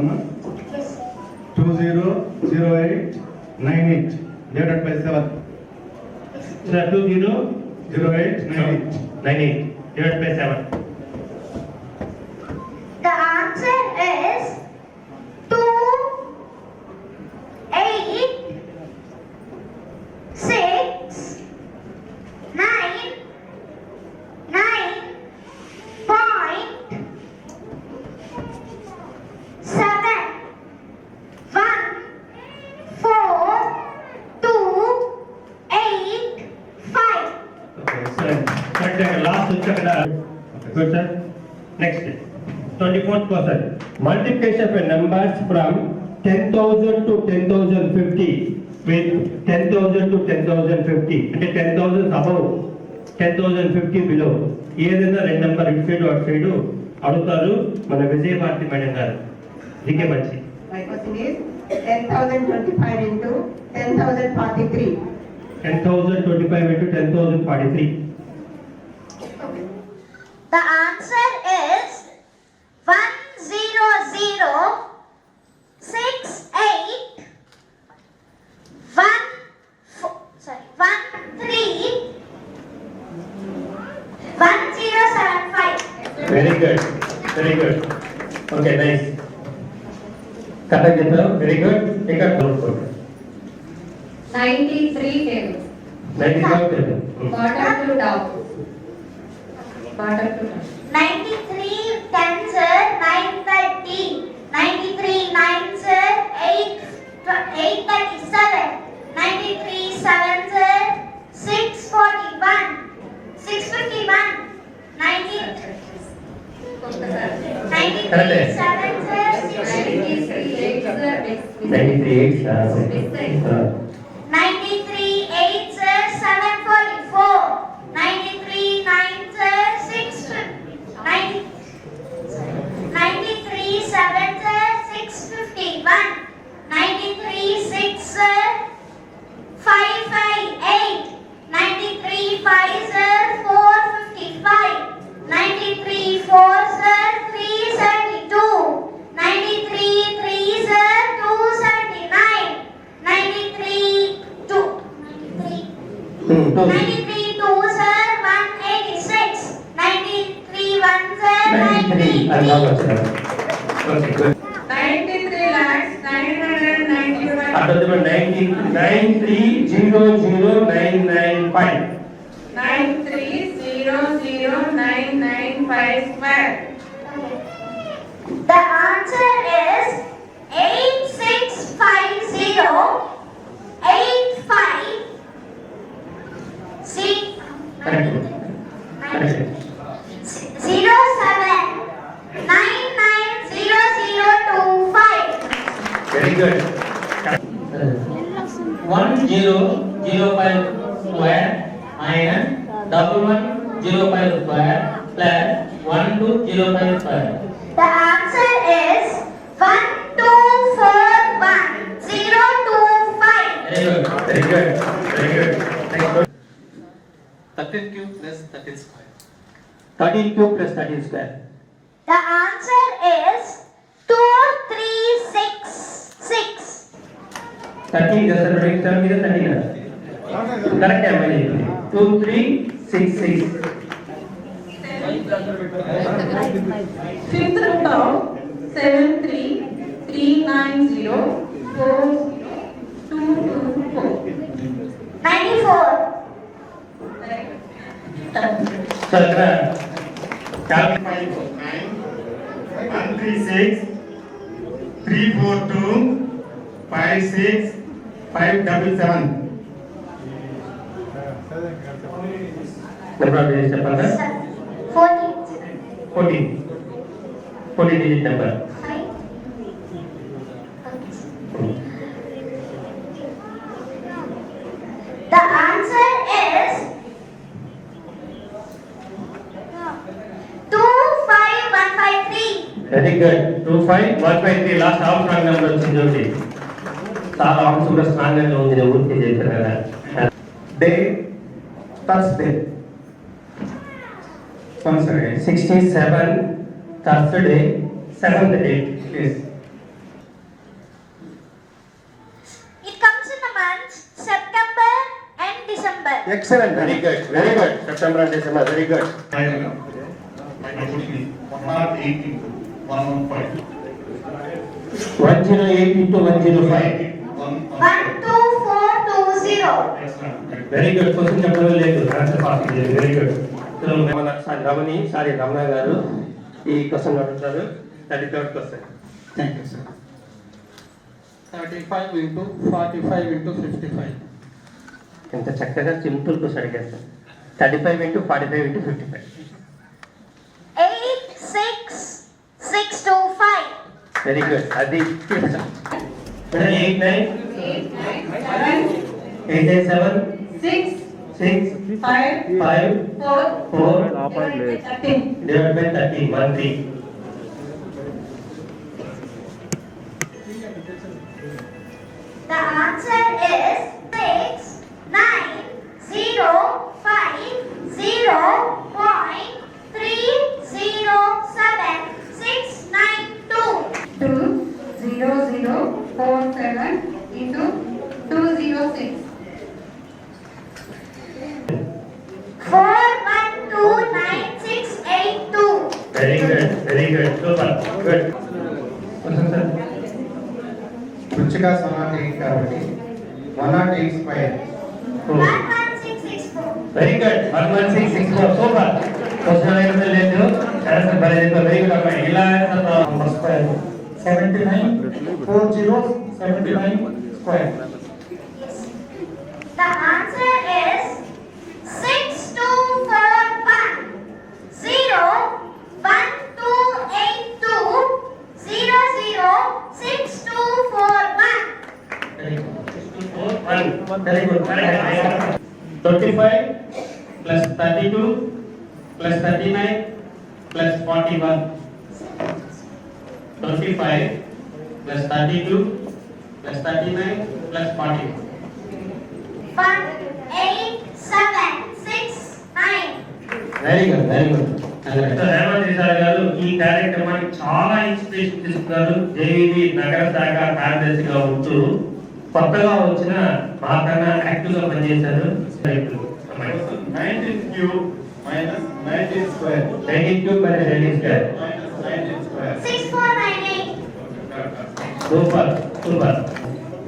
200898 divided by 7. Sir 200898 98 divided by 7. The answer is 2, 8, 6, 9, 9.7, 1, 4, 2, 8, 5. Okay, excellent. Last good sir. Next, 24th question. Multiplication of numbers from 10,000 to 10,050 with 10,000 to 10,050 అంటే 10,000 above 10,050 below ఏదైనా రెండు నెంబర్ ఇటు side అటు side అడుగుతారు మన Vijayabharathi madam గారు. దీకే మంచి My question is 10,025 into 10,043. 10,025 into 10,043. The answer is 1075. Very good. Very good. Okay, nice. Correct, very good. Take a close. 93 table. 95 table. Bottom to top. Bottom to top. 93 tens are 930. 93 nines are 837. 93 sevens are 641. 651. 93 sevens are 93 8. 93 eights are 744. 93 nines are 93 sevens are 651. 93 six are 558. 93 fives are 455. 93 fours are 372. 93 threes are 279. 93 twos are 186. 93 ones are 90. I love it. Okay, good. 93 lakhs 995. After the 9300995. 9300995 square. The answer is 8650 85 Correct. 07 990025. Very good. 1005 square minus 1105 square plus 1205 square. The answer is 1241025. Very good. Very good. Very good. Next one. 13 cube plus 13 square. 13 cube plus 13 square. The answer is 2366. 13 just running term is 13. Correct, Emily. 2366. Fifth root of 733904224. 94. So, calculate 136 342 56 577. Number of digits, 14. 14 digit number. The answer is 25153. Very good. 25153 last half strong number వచ్చింది. చాలా option కూడా strong గా ఉంది నేను ఊరికే చెప్పాను కదా. Day Thursday. Sorry, 67 Thursday 7th date please. It comes in the months September and December. excellent, very good, September and December, very good. My question is 108 into 115. 108 into 105. 12420. Very good question చెప్పడం లేదు answer pass చేయాలి very good Ramana గారు ఈ question అడుగుతారు 33rd question. Thank you, sir. 35 into 45 into 55. ఎంత చక్కగా simple question అడిగారు sir. 35 into 45 into 55. 86625. Very good. అది 8 9 8 7 6, 6 5, 5 4, 4 13. divided by 30 1 3. The answer is 69050.307692. 20047 into 206. 412962. Very good, super, good. Question sir. రుచిగా 108 కాబట్టి 108 square 11664. Very good, 11664, super. Question అయితే లేదు answer బరేది very good అమ్మాయి ఇలా answer square 79 40 79 square. The answer is 62410128200624. Very good. 25 plus 32 plus 39 plus 41. 25 plus 32 plus 39 plus 41. 18769. Very good Revanth sir గారు ఈ కార్యక్రమానికి చాలా ఇన్స్పిరేషన్ తీసుకున్నారు. జేవీబీ నగర శాఖ కార్యదర్శిగా ఉంటూ కొత్తగా వచ్చిన మాకన్నా యాక్టివ్ గా పనిచేశారు. 19 cube minus 19 square 92 by 19 square. minus 19 square 6498. Super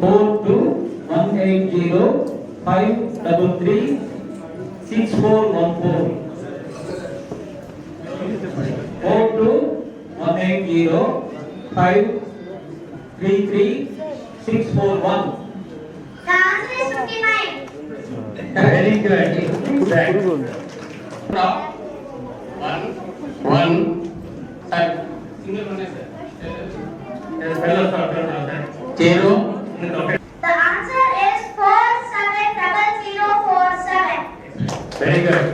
421805336414. 421805336414. The answer is 59. Very good. One. Zero. The answer is 470047. Very good.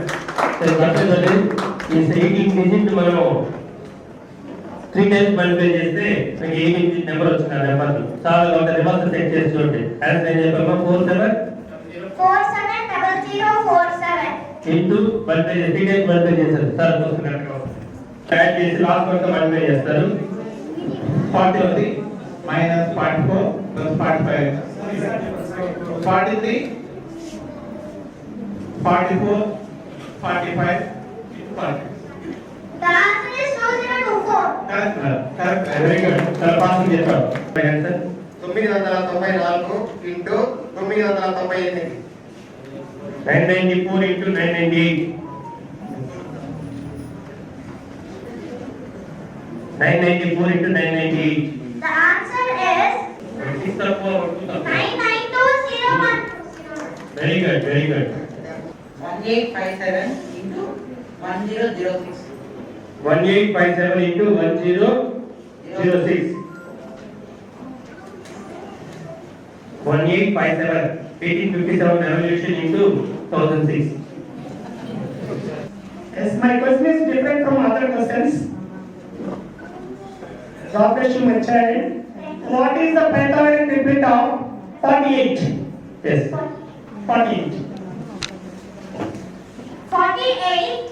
ఈ 18 డిజిట్ మనం 3 టైమ్స్ మల్టిప్లై చేస్తే మనకి 18 డిజిట్ నెంబర్ వచ్చింది. ఆ నెంబర్ చాలా ఒక రివర్స్ సెట్ చేసి చూడండి. ఆన్సర్ ఏం చెప్పామా 470047. ఇంటూ మల్టిప్లై చేసి 3 టైమ్స్ మల్టిప్లై చేశారు. సార్ చూస్తున్నట్టుగా యాడ్ చేసి లాస్ట్ వరకు మల్టిప్లై చేస్తారు. 40 ఉంది minus 44 plus 45 43 44 45 40. The answer is 2024. Correct. Very good. చాలా ఫాస్ట్ చెప్పారు. Answer 994 into 998. 994 into 998. 994 into 998. The answer is 992001. Very good, very good. 1857 into 1006. 1857 into 1006. 1857. 1857 revolution into 1006. Yes, my question is different from other questions. God bless you, my child. What is the pentatonic triplet of 48? Yes. 48. 48,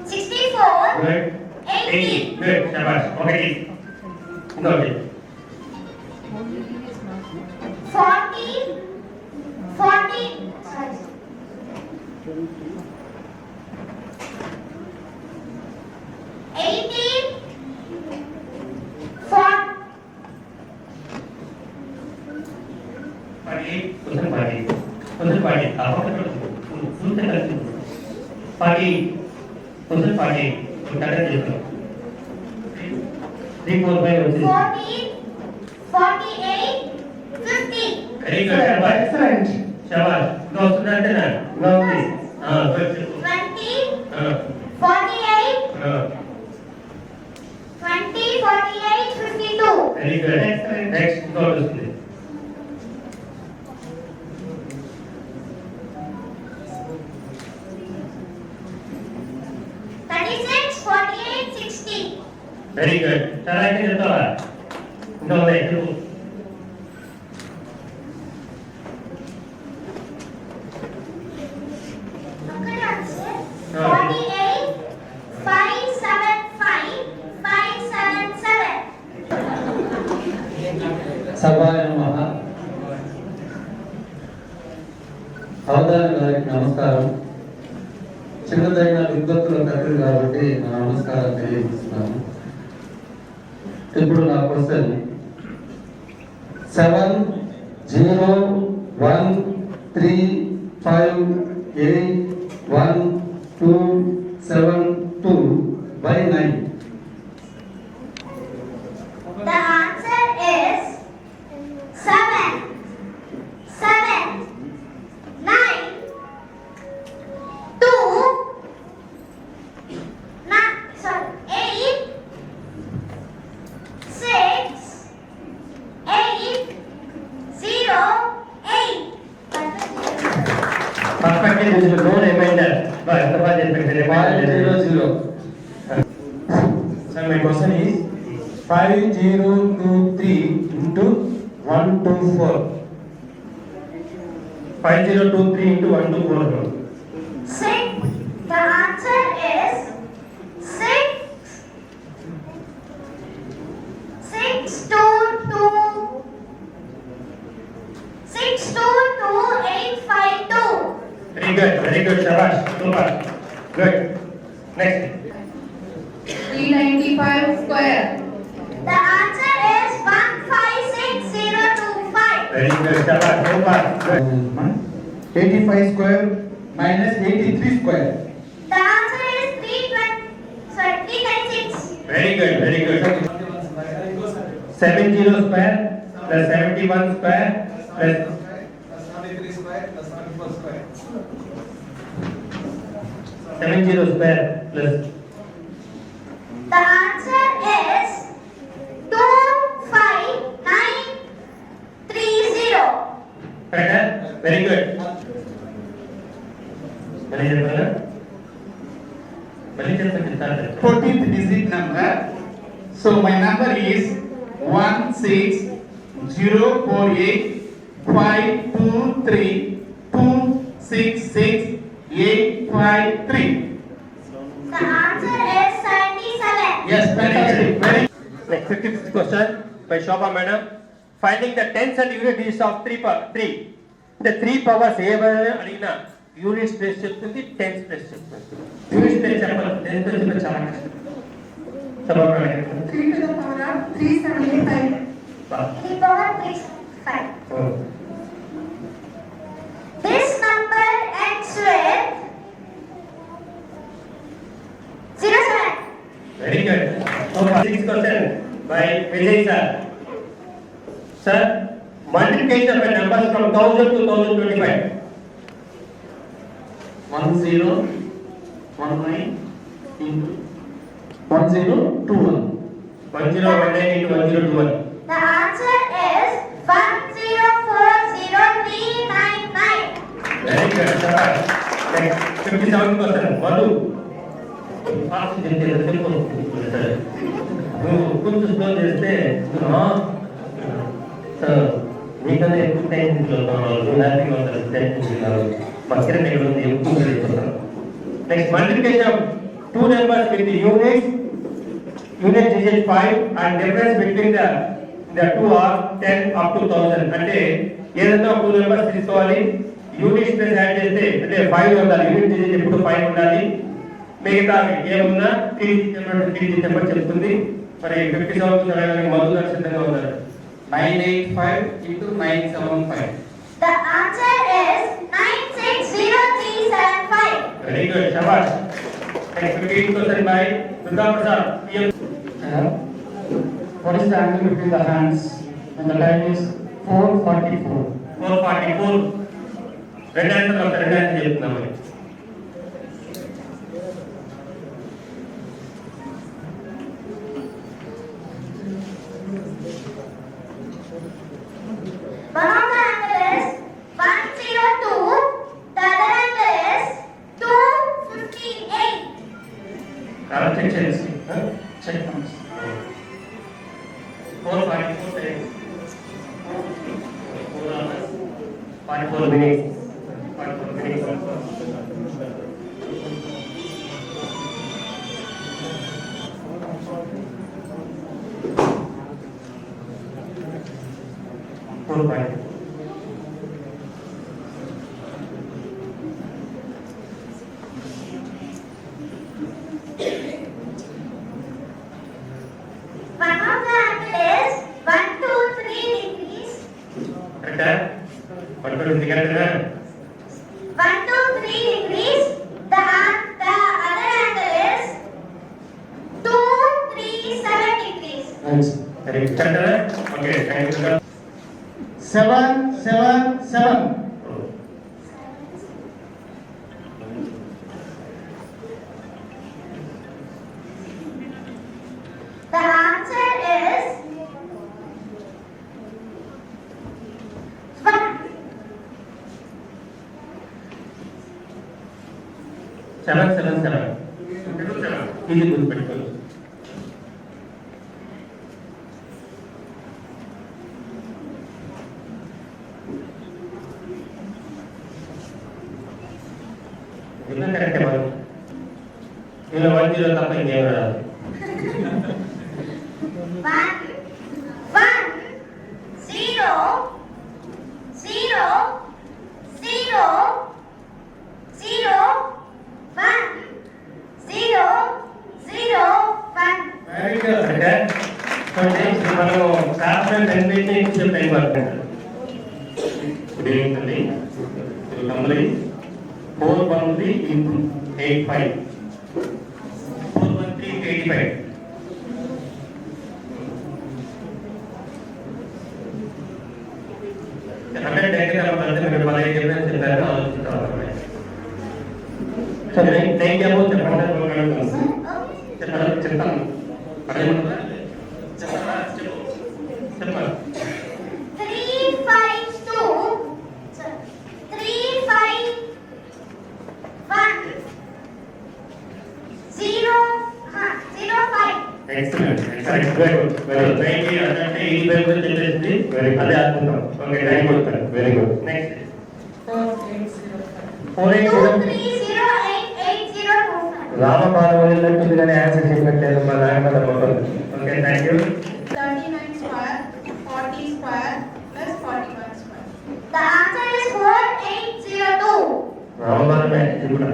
64, Good. 80. Good. Shabash. Okay. Got it. 40, 40, 18, 4, Party, Pusat Party. Pusat Party. Apa kata tu? Pusat Party. Party. Pusat Party. Kata dia tu. 3, 4, 5, 6. 14, 48, 50. Very good. Shabash. Excellent. Shabash. No, sudah tenang. No, please. Good. 20, Ah, 48, ah. 20, 48, 52. Very good. Excellent. Next, go to sleep. Very good. Cara ini betul. No way to. Okay, answer. 48, 575, 577. సభాయ నమః. అవధాని గారికి నమస్కారం. చిన్నదైన విద్వత్తుల కథలు కాబట్టి నా నమస్కారం తెలియజేస్తున్నాను. ఇప్పుడు నా question 70135811272 by 9. The answer is 7, 9, 2, 8, 6, 8, 0, 8. Perfectly, there is no reminder. But the one is 500. So my question is 5023 into 124. 5023 into 124. 6. The answer is 6, 622,852. Very good, Shabash, super, good. Next, 395 square. The answer is 156025. very good, Shabash, super, good. 85 square minus 83 square. The answer is 326. Very good, 70 square plus 71 square plus 73 square plus 74 square. 70 square plus The answer is 25930. correct? Very good. Manager, 14th digit number. So my number is 1604823266853. The answer is 77. Yes, fantastic. Very Next, 56th question by Shobha Madam. Finding the tens and unit digits of 3. The 3 powers ఏవైనా అడిగిన units place చెప్తుంది, tens place చెప్తుంది. Units place చెప్పాలి, tens place చెప్పాలి చాలా కష్టం. Shobha Madam. 3 to the power of 375. 3 power 365. Oh. This number ends with 07. Very good. So, 6th question by Vijay sir. Sir, multiplication of a numbers from 1000 to 1025. 1019 into 1021. 1019 into 1021. The answer is 1040399. Very good, sir. Next, 57th question. Madhu. నువ్వు కొంచెం slow చేస్తే మీకన్నా ఎక్కువ time తీసుకుంటున్నావు, నువ్వు హ్యాపీగా ఉంటారు, time తీసుకున్నారు, మా కిరణ్ ఇక్కడ ఉంది ఎక్కువ తీసుకుంటారు. Next multiplication of 2 numbers with the unit digit 5 and difference between the 2 are 10 up to 1000. అంటే ఏదైనా 2 numbers తీసుకోవాలి, యూనిట్ స్పేస్ యాడ్ చేస్తే అంటే 5 ఉండాలి. యూనిట్ డిజిట్ ఎప్పుడు 5 ఉండాలి. మిగతా ఏమున్నా 3 నెంబర్ చెప్తుంది. మరి 50,000 చదవడానికి మధు గారు సిద్ధంగా ఉన్నారు. 985 into 975. The answer is 960375. Very good, శభాష్. 15% by Durga Prasad. What is the angle between the hands when the time is 4:44? 444. రెండు ఆన్సర్ చెప్తున్నాం. One of the angle is 102. The other angle is 258. Check చేసి check 444 44 minutes. 44 minutes. One of the angle is 123 degrees. కరెక్టా? 123 కరెక్టా? 123 degrees. The other angle is 237 degrees. కరెక్టా? Okay, thank you sir. 777. The answer is 777. ఇది గుర్తుపెట్టుకోండి. ఇది కరెక్టే మరి. ఇలా 10 తప్ప ఇంకేం రాదు. 1 1 0 0 0 0 1 0 0 1. Very good. అంటే చూడండి, మనం సాఫ్ట్వేర్ టెక్నిక్ని కొంచెం టైం పడుతుంది. గుడ్ ఈవినింగ్ అండి. కంప్లీ 413 into 85. 413 85. అంటే టెక్నిక్ అంటే మీరు మన చెప్పారు ఆలోచించాలి. సరే, నేను చెప్పు చెప్పండి. చెప్తాను. చెప్పండి. 352 351 0 05. Excellent. Very good. Thank you. అంటే ఈ పేరు చెప్పేసి అదే అనుకుంటాం. Okay, thank you. Very good. Next 2308805. రామపాలెం వెళ్ళినట్టుంది కానీ ఆన్సర్ చెప్పట్లేదు. మా నాయన okay, thank you. 39 square, 40 square, plus 41 square. The answer is 4802. రామపాలమే ఇప్పుడు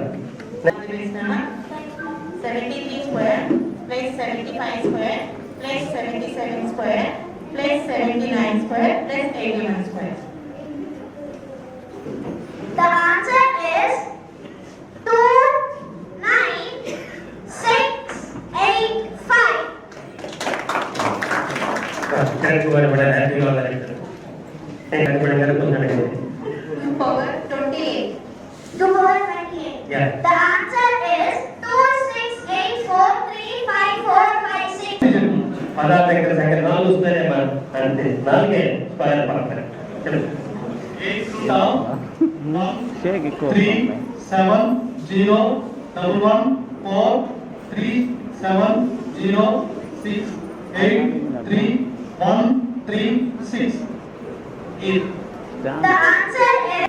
73 square plus 75 square plus 77 square plus 79 square plus 81 square. The answer is 29685. Correct గా బడా హ్యాపీగా ఉండాలి. నేను కూడా జరుగుతుందండి. 2 power 28. 2 power 28. Yeah. The answer is 268435456. పదార్థ సంఖ్య 4 వస్తేనే మనం అంటే 4 స్క్వేర్ పక్కన. చెప్పండి. 3 7 0 1 4 3 7 0 6 8 3 1 3 6. The answer is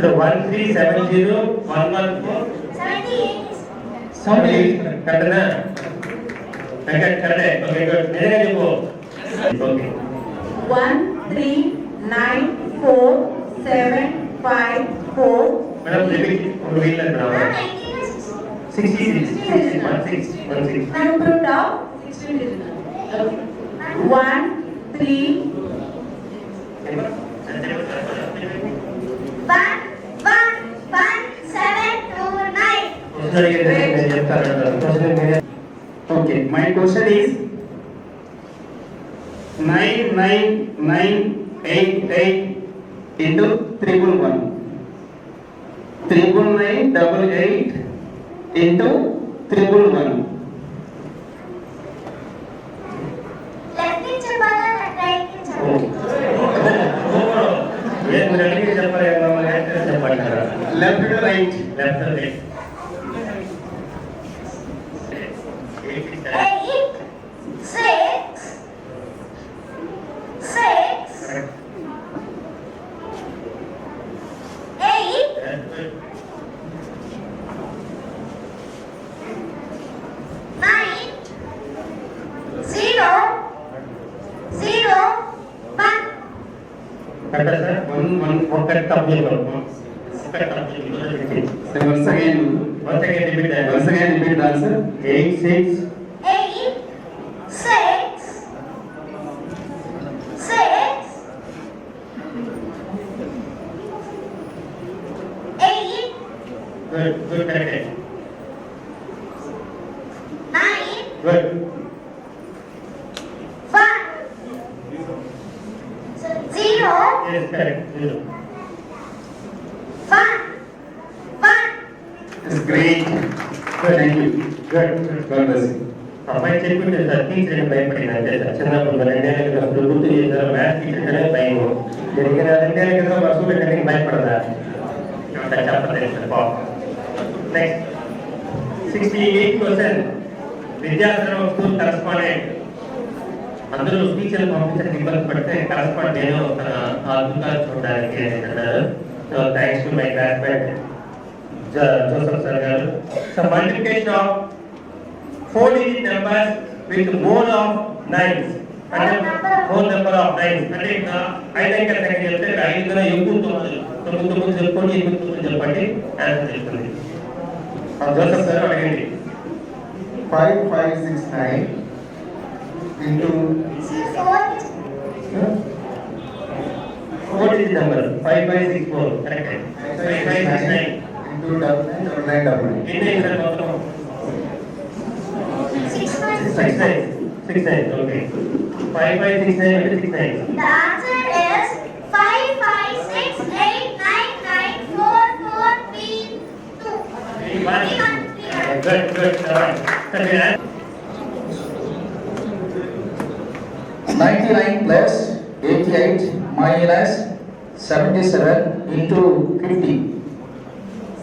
1370 114 78. కరెక్టేనా? కరెక్టే. Okay, good. నేనే చెప్పు. Okay. 1 3 9 4 754. Madam, limit on wheel and Ma'am, rubber. 19 is 16. 16. Cube root of 1, 3, 11729. Okay, my question is 99988 into 311. 99988 into 311. Left in చెప్పాలా right in చెప్పాలా? Left to right. Eight, six, eight, nine, 0, 0, 1. Once again repeat the answer. 8, 6. 8, 6, 6, 8, Good, correct. 9, Good. 1, 0, Yes, correct. 0. 1, 1. It's great. Thank you. Good. God bless you. అమ్మాయి చెప్పింది sir teacher భయపడింది అంతే sir చిన్నప్పుడు 2 ఏళ్ళ క్రితం గుర్తు చేశారు మ్యాథ్స్ టీచర్ అంటే భయం జరిగిన 2 ఏళ్ళ క్రితం బస్సు పెట్టడానికి భయపడదా చెప్పలేదు సార్ పాపం నెక్స్ట్ 68% విద్యార్థులు స్కూల్ కరస్పాండెంట్ అందరూ టీచర్లు పంపించడానికి ఇబ్బంది పడితే కరస్పాండెంట్ నేను అద్భుతాలు చూడడానికి అన్నారు so thanks to my classmate Joseph sir గారు so multiplication of 4-digit numbers with more of 9s. అంటే whole number of 9s. అంటే 5 అంకెల సంఖ్య చెప్తే 5 కన్నా ఎక్కువ 9 చెప్పండి ఎక్కువ చెప్పండి ఆన్సర్ చెప్తుంది జోసఫ్ సార్ అడగండి 5569 into 4-digit number 5564 correct 5569 into 9999. ఎన్ని సార్ మొత్తం 69 okay 5569 into 69 The answer is 556899443 Good. Correct. 99 plus 88 minus 77 into 50.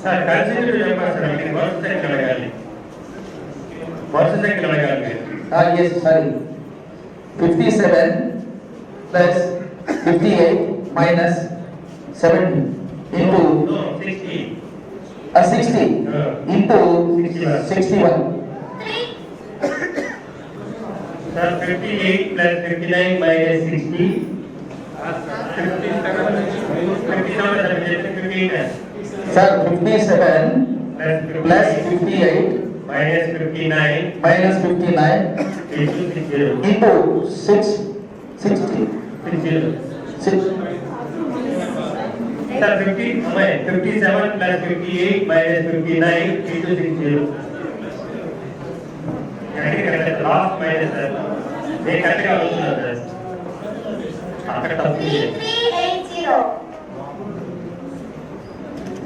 Sir consider number sir మీకు వరుస సంఖ్యలు అడగాలి Yes, sorry. 57 plus 58 minus 70 into 60 60 into 61. Sir 58 plus 59 minus 60 Sir, 57 plus 58 minus 59 minus 59 into 60. 60. Sir, 57 plus 58 minus 59 into 60. Last minus sir. They correct sir. After 3380.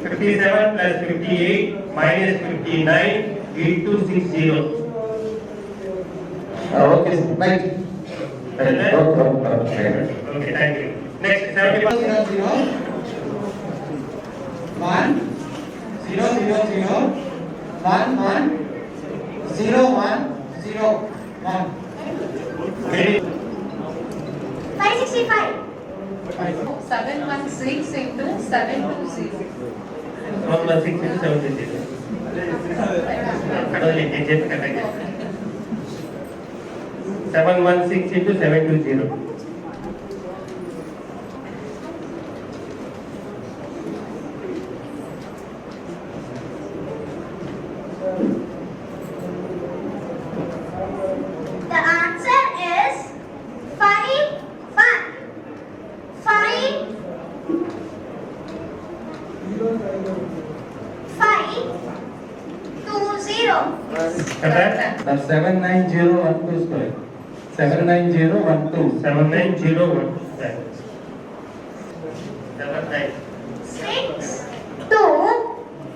57 plus 58 minus 59 into 60. Okay, right. Okay, thank you. Next, 70%. 1 0 0 0 1 1 0 1 0 1. 565. 716 into 720. 116 into 720. Actually, I just corrected. 716 into 720. The answer is 5 1. 5 2 0. Correct? That's 79012 square. 79012. 79012. 79. 6 2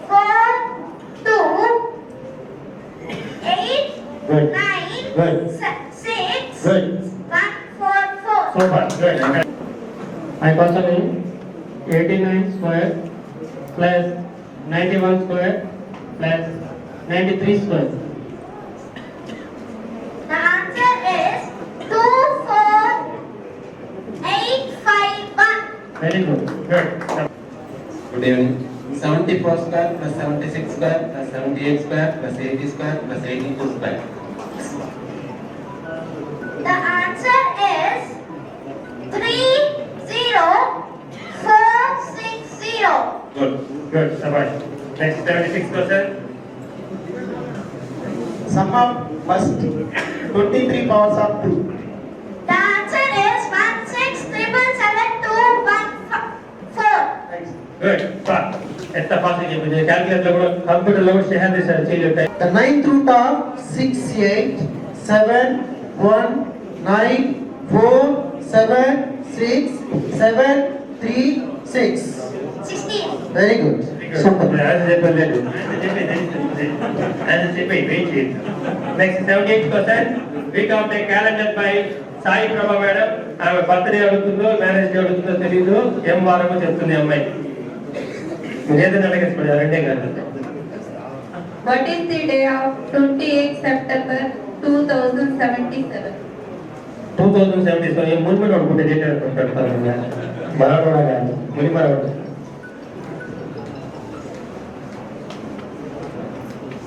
4 2 8 Good. 9 Good. 6 Good. 1 4 4. So far, good. My question is 89 square plus 91 square plus 93 square. The answer is 2 4 8 5 1. Very good. Good. Good evening. 74 square plus 76 square plus 78 square plus 80 square plus 82 square. The answer is 3 0 4 6 0. Good. Good. Sabash. Next 76%. Sum of first 23 powers of 2. The answer is 1 6 7 7 2 1 4. Good. Fast. ఎంత fast చెప్పండి calculator లో కూడా computer లో కూడా చేయండి sir చేయలేదు. The ninth root of 6 8 7 1 9 4 7 6 7 3 6. 16. Very good. Super. As చెప్పలేదు. As చెప్పి వెయిట్ చేయండి. Next 78%. Week of the calendar by Sai ప్రభా మేడం. ఆమె బర్త్డే అడుగుతుందో మ్యారేజ్ డే అడుగుతుందో తెలీదు. ఏం వారమో చెప్తుంది అమ్మాయి. ఏదైనా అడగచ్చు రెండే కాదు. What is the day of 28 September 2077? 2070 so ఈ ముందు అనుకుంటే డేట్ పెడతారు మరాఠోడా కాదు ముని మరాఠోడా.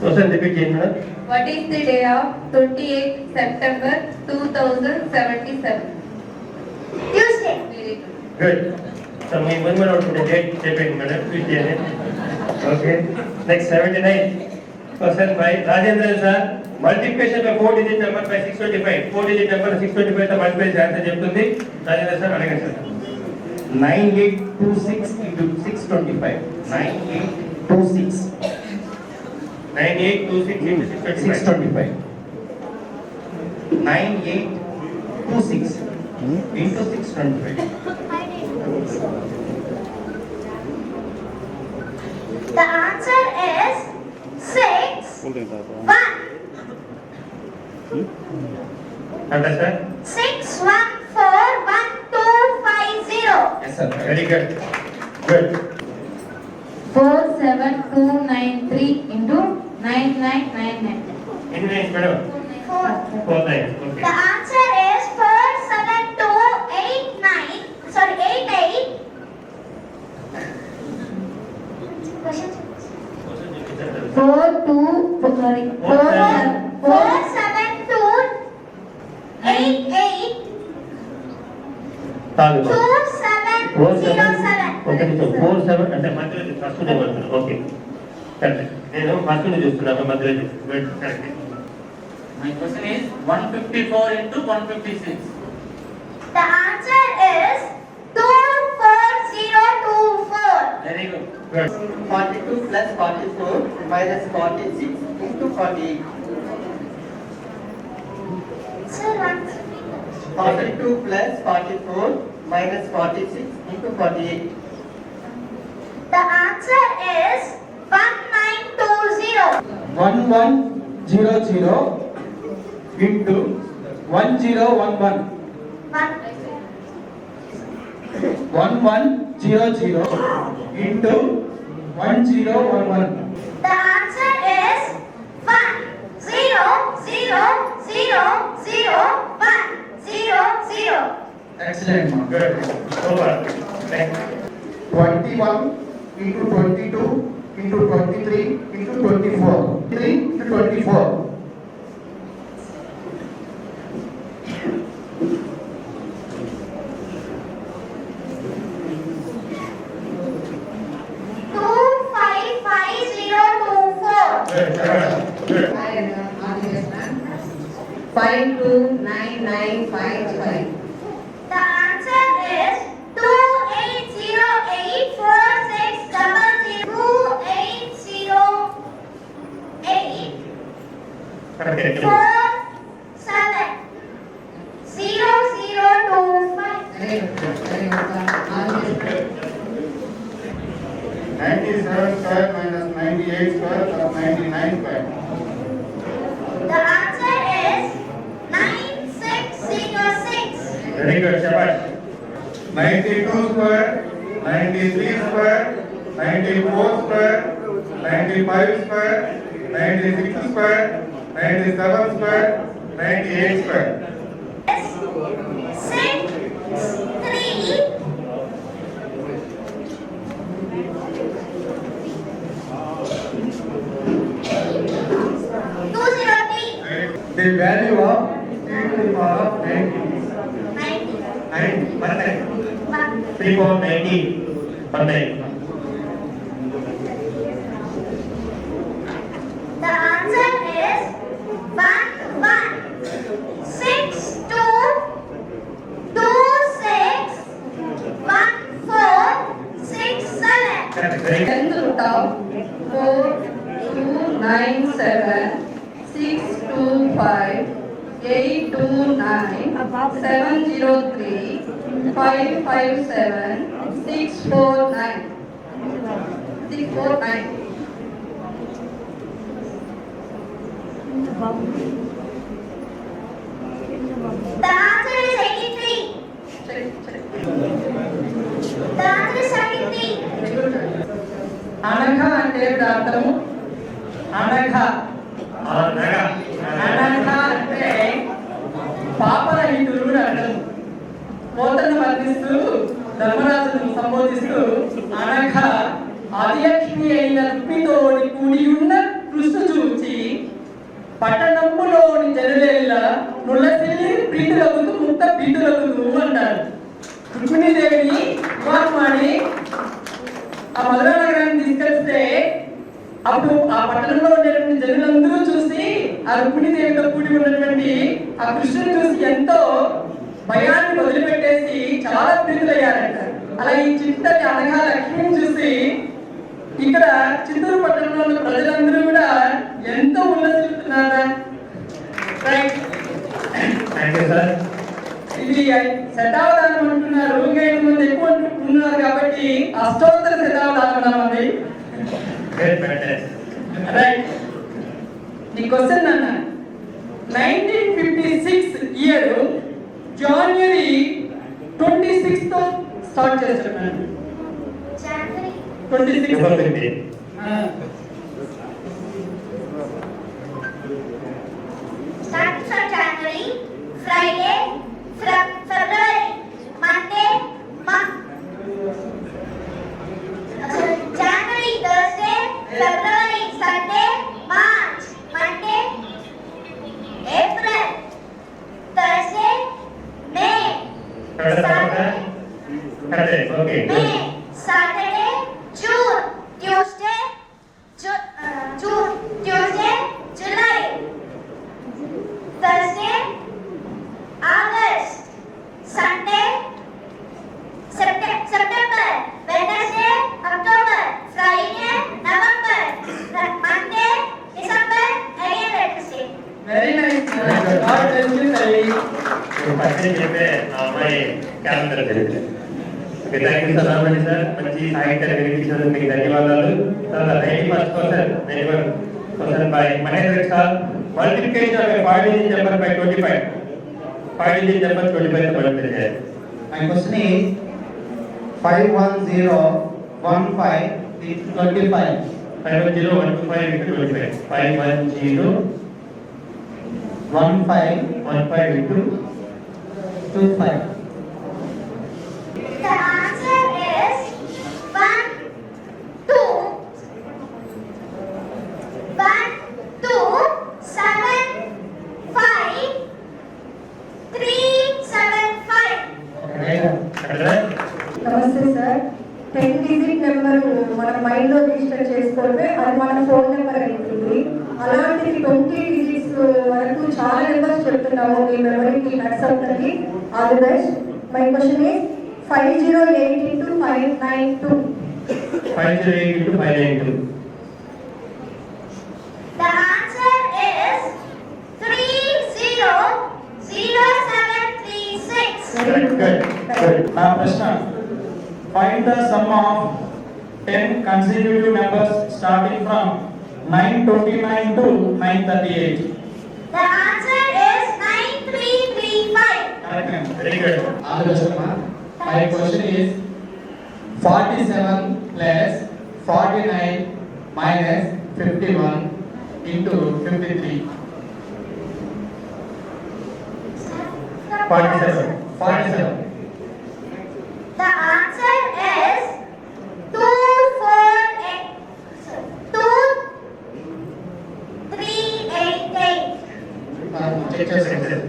క్వశ్చన్ రిపీట్ చేయండి madam. What is the day of 28 September 2077? Tuesday. Very good. Good. So మీ ముందు అనుకుంటే డేట్ చెప్పండి మేడం రిపీట్ చేయండి. Okay. Next 79% by Rajendran sir. Multiplication by 4 digit number by 625. 4 digit number 625 తో మల్టిప్లై చేస్తే చెప్తుంది. రాజేంద్రన్ సార్ అడగండి sir. 9826 into 625. 9826. 9826 into 625. 9826 into 625. The answer is 6 1. అంటే sir 6 1 4 1 2 5 0. Yes, sir. Very good. Good. 47293 into 9999. ఎన్ని nines madam? 4. 4 nines. Okay. The answer is 4 7 2 8 9. Sorry 8 8. Question. 4 2 sorry 4 4 7 2 8 8 కాదు 2 7 4 0 7 7. Okay 4 7 అంటే మధ్యలో first day పడుతుంది. Okay correct. నేను ఫస్ట్ డే చూస్తున్నాను మధ్యలో good correct. My question is 154 into 156. The answer is 24024. Very good. Good. 42 plus 44 minus 46 into 48. Sir, once. 42 plus 44 minus 46 into 48. The answer is 1920. 1100 into 1011. 1100 into 1011. The answer is 10001000. Excellent. Good. Super. Next 21 into 22 into 23 into 24. 3 into 24. 255024. Good. Good. 529955. The answer is 28084600. 2808 4 7 0 0 2 5. Very good, very good. All this good. 97 square minus 98 square plus 99 square. The answer is 9606. Very good, Shabash. 92 square, 93 square, 94 square, 95 square, 96 square, 97 square, 98 square. 6 3 203. The value of e to the power of 90. 90. 90. Perfect. 3 4 90 19. The answer is 1 1 6 2 2 6 1 4 6 7. Correct. Very good. 10th root of 4297 625 829 703 557 649. 649. The answer is 83. Check, check. The answer is 73. అనఘ అంటే అర్థము అనఘ అనఘ అంటే పాపరహితుడు అని అర్థం. పోతను వర్ణిస్తూ ధర్మరాజును సంబోధిస్తూ అనఘ ఆదిలక్ష్మి అయిన రుక్మితోని కూడి ఉన్న కృష్ణ చూచి పట్టణంలోని జనులేళ్ళ నులసిల్లి ప్రీతులకు ముక్త ప్రీతులకు అన్నారు. రుక్మిణీదేవిని వివాహమాడి ఆ మధుర నగరాన్ని తీసుకెళ్తే అప్పుడు ఆ పట్టణంలో ఉండేటువంటి జనులందరూ చూసి ఆ రుక్మిణీదేవితో కూడి ఉన్నటువంటి ఆ కృష్ణుని చూసి ఎంతో భయాన్ని వదిలిపెట్టేసి చాలా ప్రీతులయ్యారంట. అలా ఈ చిట్టని అనగా లక్ష్మిని చూసి ఇక్కడ చిత్తూరు పట్టణంలో ఉన్న ప్రజలందరూ కూడా ఎంతో ఉల్లసిస్తున్నారా. రైట్. Thank you sir. ఇది శతావధానం అంటున్నారు, ఇంకా ముందు ఎక్కువ అంటున్నారు కాబట్టి అష్టోత్తర శతావధానం ఉంది. రైట్. ఈ క్వశ్చన్ అన్న 1956 ఇయర్ జనవరి 26 తో స్టార్ట్ చేస్తున్నాను. January. 26. Starting from January, Friday, from February, Monday, January, Thursday, February, Sunday, March, Monday, April, Thursday, May, Saturday, Okay. May, Saturday, June, Tuesday, Tuesday, July, Thursday, August, Sunday, September, Wednesday, October, Friday, November, Monday, December, again Wednesday. Very nice. God bless you తల్లి. పక్కనే చెప్పే ఆ అమ్మాయి calendar తెలియదు. Okay, thank you sir. Ramani sir, మంచి సాహిత్యాన్ని వినిపించినందుకు మీకు ధన్యవాదాలు. తర్వాత 91% by Mahendra sir. Multiplication of 5 digit number by 25. 5 digit number 25 తో మల్టిప్లై చేయాలి. My question is 51015 into 25. 510 into 25. 510 15 into 25. The answer is 1 2 7 5 3 7 5. నమస్తే సార్. 10 డిజిట్ నెంబర్ మన మైండ్ లో రిజిస్టర్ చేసుకోవడమే అది మన ఫోన్ నెంబర్ అవుతుంది. అలాంటిది 20 డిజిట్స్ వరకు చాలా నెంబర్స్ చెప్తున్నాము మీ మెమరీకి నట్స్ అవుతుంది all the best my question is 508 into 592 508 into 592. The answer is 300736. Good. Now Prashna, find the sum of 10 consecutive numbers starting from 929 to 938. The answer is 9335. Correct. Very good. My question is 47 plus 49 minus 51 into 53. 47. 47. The answer is 2388. Check your senses.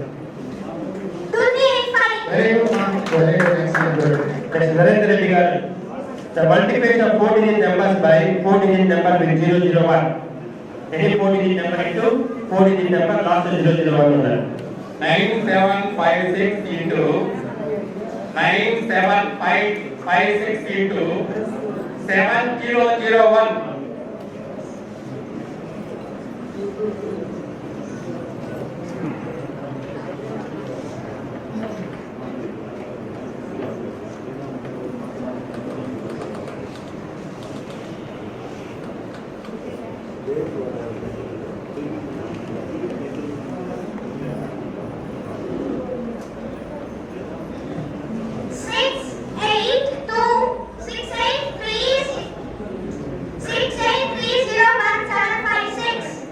2385. Very good, ma'am. Very good. Excellent. Good. That's Narendra Reddy garu. The multiplication of 4 digit numbers by 4 digit number with 001. Any 4 digit number into 4 digit number last 001 unnadu. 9756 into 97556 into 7001.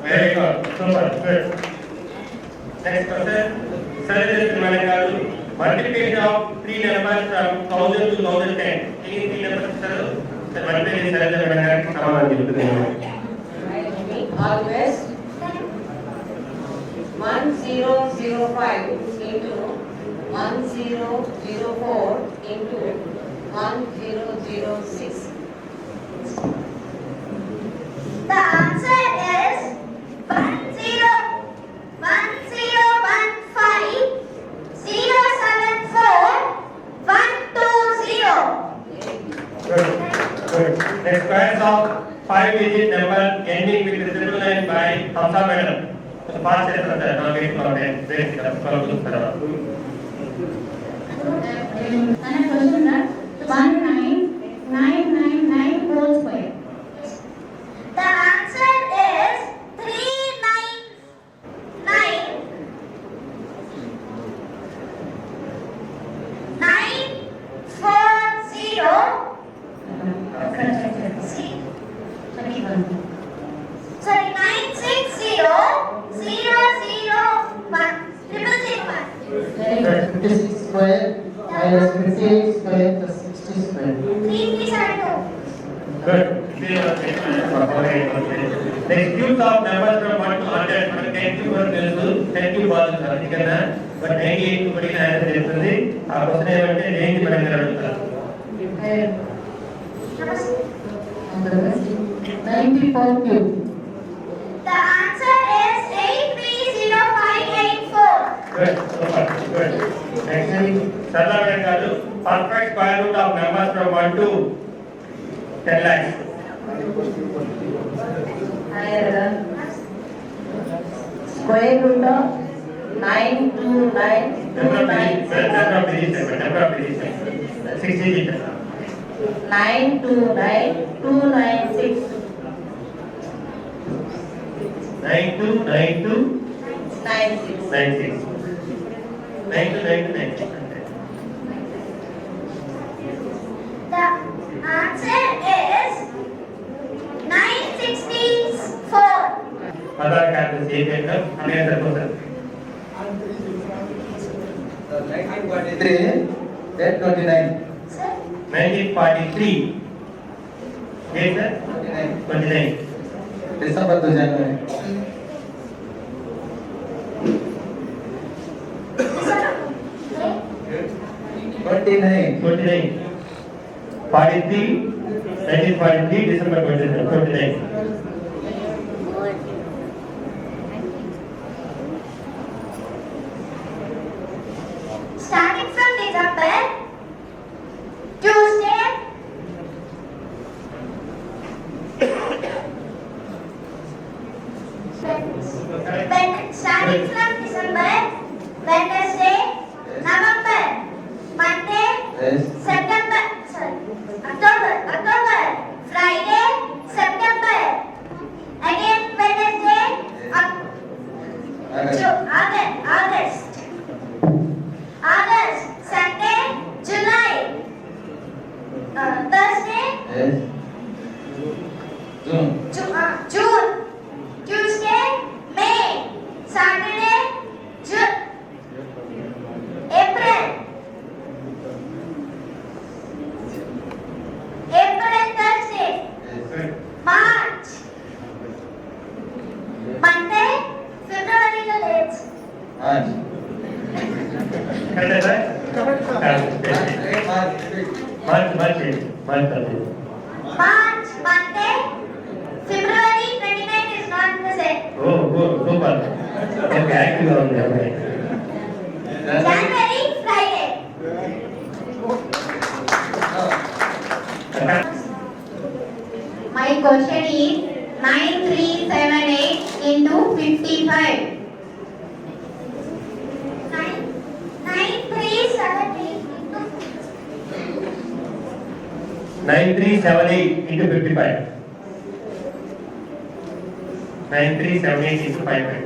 Very good. Super. Good. Next person. Sarajit Kumar garu. Multiplication of 3 numbers from 1000 to 1010. Any 3 numbers sir? The multiplication Sarajit Kumar garu samanan cheputunnaru. All best. 1005 into 1004 into 1006. The answer is 1015074120. Good. Good. The squares of 5 digit number ending with 999 by Hamza madam. So fast answer sir. Now wait for them. Wait for them. ನನ್ನ question 19999 whole square. The answer is 56 square minus 58 square plus 60 square. 3372. Good. Next cubes of numbers from 1 to 100. మనం 10 cube వరకు తెలుసు. 10 cube బాగుంది sir. అందుకన్నా but 98 పడిన answer చేస్తుంది. ఆ question ఏమంటే range పరంగా అడుగుతారు. 94 cube. The answer is 830584. Good. Super. Good. Next Sarla madam garu. Perfect square root of numbers from 1 to 10 lakhs. Square root of 929. Number of digits. 6 digits. 929296. 9292 96. 96. 929296. The answer is 964. Aadhaar card is same as the answer question. 1943, then 29. Sir, 1943. Yes, sir? 29. December to January. sir. 29. 29. 43. 1943, December 29. Starting from December, Wednesday, November, Monday, Yes. September, sorry, October, Friday, September, again Wednesday, August, Sunday, July, Thursday, Yes. June. June, Tuesday, May, Saturday, April and Thursday, Yes. March, Monday, February the late. March. కరెక్టే sir March March, Monday, February 29 is not the same. Oh super okay యాక్టివ్గా ఉంది అబ్బాయి January, Friday. My question is 9378 into 55. 9378 into 9378 into 55. 9378 into 55.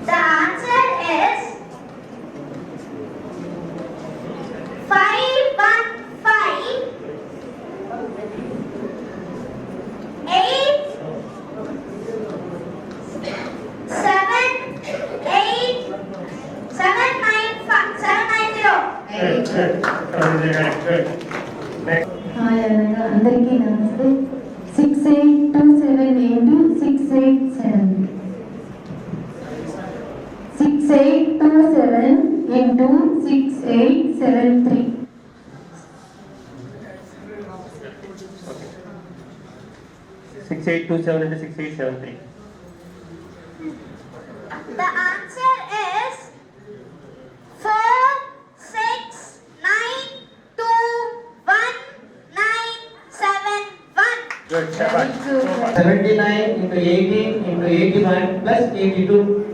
The answer is 515 8 7 8 790. అందరికీ నమస్తే 6827 into 687 6827 into 6873 6827 into 6873. The answer is 4 6 9 2 1 9 7 1. Good, shabash. Super. 79 into 18 into 81 plus 82.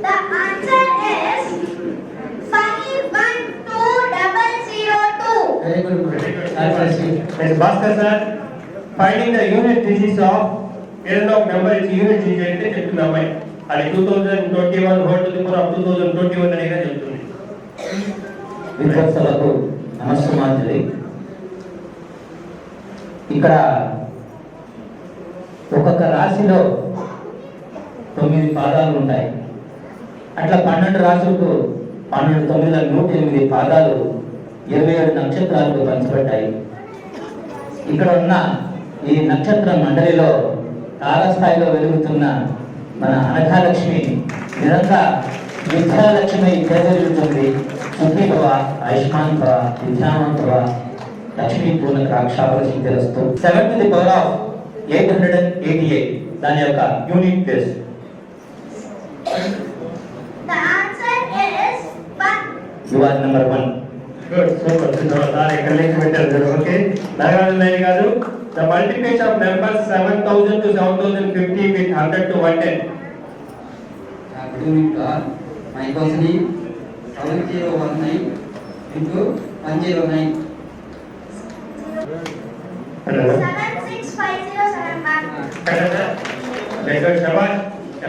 The answer is 512002. Very good. Very good. Answer C. Mr. Bhaskar sir, finding the unit digits of ఏదైనా ఒక number ఇచ్చి unit digit అయితే చెప్తుంది అమ్మాయి అది 2021 whole to the power of 2021 అనేగా చెప్తుంది. విద్యార్థులకు నమస్కారాంజలి. ఇక్కడ ఒక్కొక్క రాశిలో 9 పాదాలు ఉంటాయి. అట్లా 12 రాశులకు 108 పాదాలు 27 నక్షత్రాలకు పంచబడ్డాయి. ఇక్కడ ఉన్న ఈ నక్షత్ర మండలిలో తారస్థాయిలో వెలుగుతున్న మన అనఘాలక్ష్మి నిరంగా విద్యాలక్ష్మి తేజరిల్లుతుంది. సుఖీ భవ, ఆయుష్మాన్ భవ, విద్యావాన్ భవ, లక్ష్మీ పూర్ణ ద్రాక్షాపరసిద్ధిరస్తు. 7 to the power of 888 దాని యొక్క unit place. The answer is 1. You are number 1. Good super super sir ఇక్కడ లింక్ పెట్టారు. Okay Nagarjuna garu the multiplication of numbers 7000 to 7050 with 100 to 110. Good evening to all. My question is 7019 into 109. Hello. 765071. Very shabash.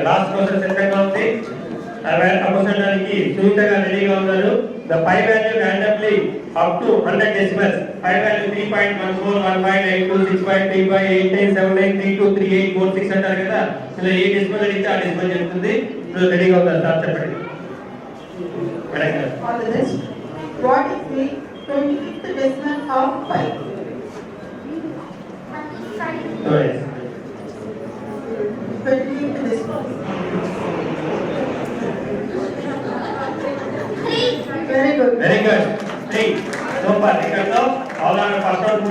Last process ఎంతగా ఉంది అపోసడానికి సునీతగా రెడీగా ఉన్నారు. The pi value randomly up to 100 decimals. Pi value 3.14158265358979323846 అంటారు కదా. ఇలా ఏ decimal అడిగితే ఆ decimal చెప్తుంది. ఇప్పుడు రెడీగా ఉన్నారు సార్ చెప్పండి. All the rest. What is the 25th decimal of 5? 25th decimal. 3. Very good. Very good. 3. Super. Here comes all our first round.